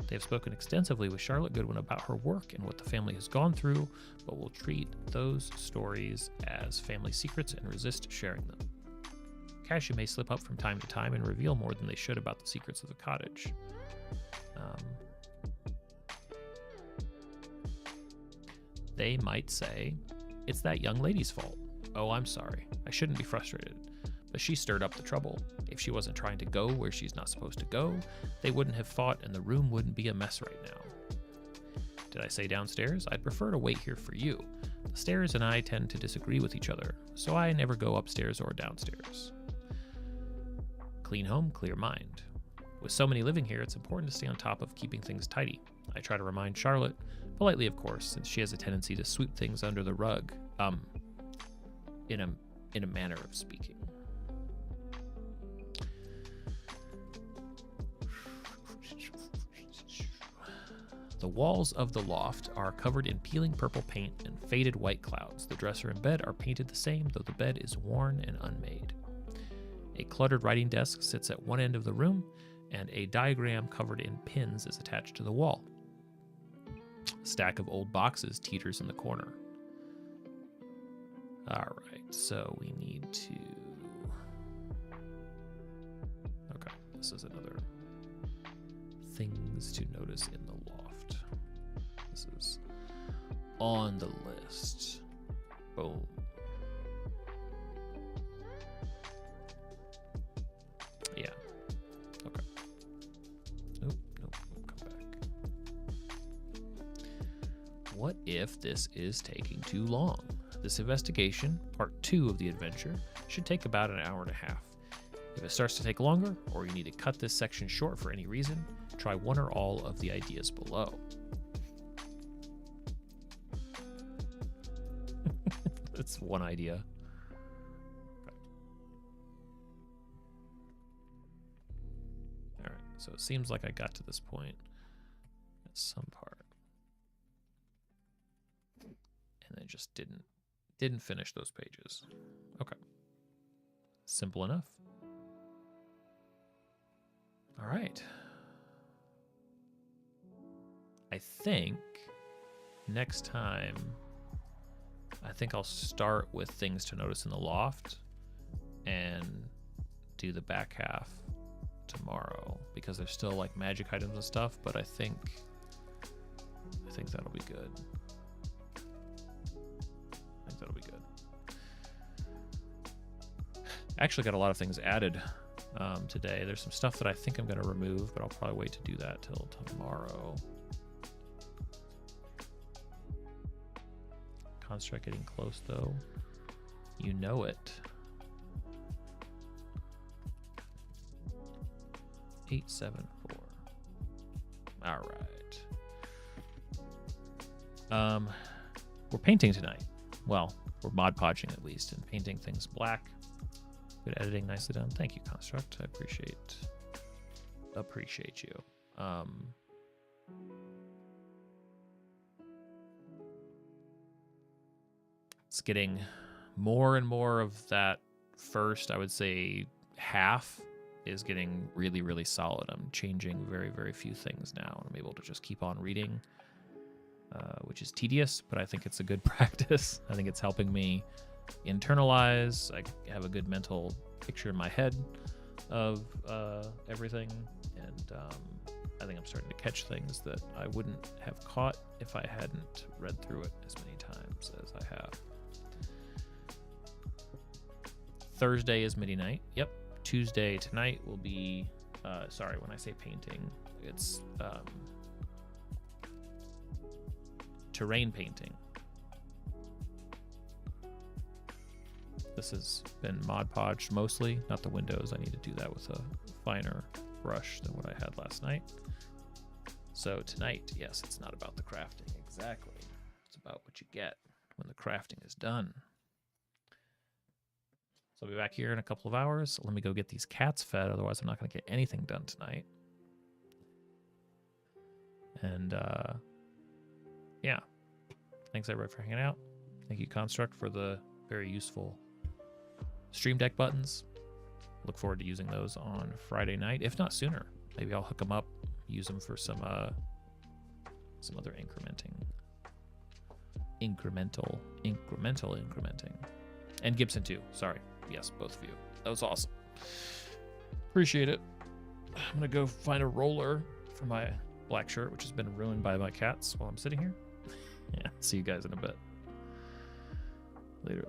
They have spoken extensively with Charlotte Goodwin about her work and what the family has gone through, but will treat those stories as family secrets and resist sharing them. Cashew may slip up from time to time and reveal more than they should about the secrets of the cottage. They might say, "It's that young lady's fault. Oh, I'm sorry. I shouldn't be frustrated. But she stirred up the trouble. If she wasn't trying to go where she's not supposed to go, they wouldn't have fought and the room wouldn't be a mess right now. Did I say downstairs? I'd prefer to wait here for you. The stairs and I tend to disagree with each other, so I never go upstairs or downstairs. Clean home, clear mind. With so many living here, it's important to stay on top of keeping things tidy. I try to remind Charlotte, politely of course, since she has a tendency to sweep things under the rug, in a manner of speaking. The walls of the loft are covered in peeling purple paint and faded white clouds. The dresser and bed are painted the same, though the bed is worn and unmade. A cluttered writing desk sits at one end of the room, and a diagram covered in pins is attached to the wall. A stack of old boxes teeters in the corner. All right, so we need to... Okay, this is another things to notice in the loft. This is on the list. Boom. Yeah. Okay. Nope, come back. What if this is taking too long? This investigation, part 2 of the adventure, should take about an hour and a half. If it starts to take longer, or you need to cut this section short for any reason, try one or all of the ideas below. That's one idea. Okay. All right, so it seems like I got to this point at some part, and I just didn't finish those pages. Okay, simple enough. All right. I think next time, I'll start with things to notice in the loft and do the back half tomorrow, because there's still like magic items and stuff, but I think that'll be good. Actually got a lot of things added today. There's some stuff that I think I'm going to remove, but I'll probably wait to do that till tomorrow. Construct getting close though. You know it. 874. All right. We're painting tonight. Well, we're Mod Podging at least, and painting things black. Good editing, nicely done. Thank you, Construct. I appreciate you. It's getting more and more of that first, I would say, half is getting really, really solid. I'm changing very, very few things now, and I'm able to just keep on reading, which is tedious, but I think it's a good practice. I think it's helping me internalize. I have a good mental picture in my head of everything, and I think I'm starting to catch things that I wouldn't have caught if I hadn't read through it as many times as I have. Thursday is midnight. Yep. Tuesday tonight will be, sorry, when I say painting, it's terrain painting. This has been Mod Podged mostly, not the windows. I need to do that with a finer brush than what I had last night. So tonight, yes, it's not about the crafting exactly. It's about what you get when the crafting is done. So I'll be back here in a couple of hours. Let me go get these cats fed, otherwise I'm not going to get anything done tonight. And yeah, thanks everybody for hanging out. Thank you, Construct, for the very useful Stream Deck buttons. Look forward to using those on Friday night, if not sooner. Maybe I'll hook them up, use them for some other incrementing. And Gibson too. Sorry. Yes, both of you. That was awesome. Appreciate it. I'm gonna go find a roller for my black shirt, which has been ruined by my cats while I'm sitting here. Yeah, see you guys in a bit. Later.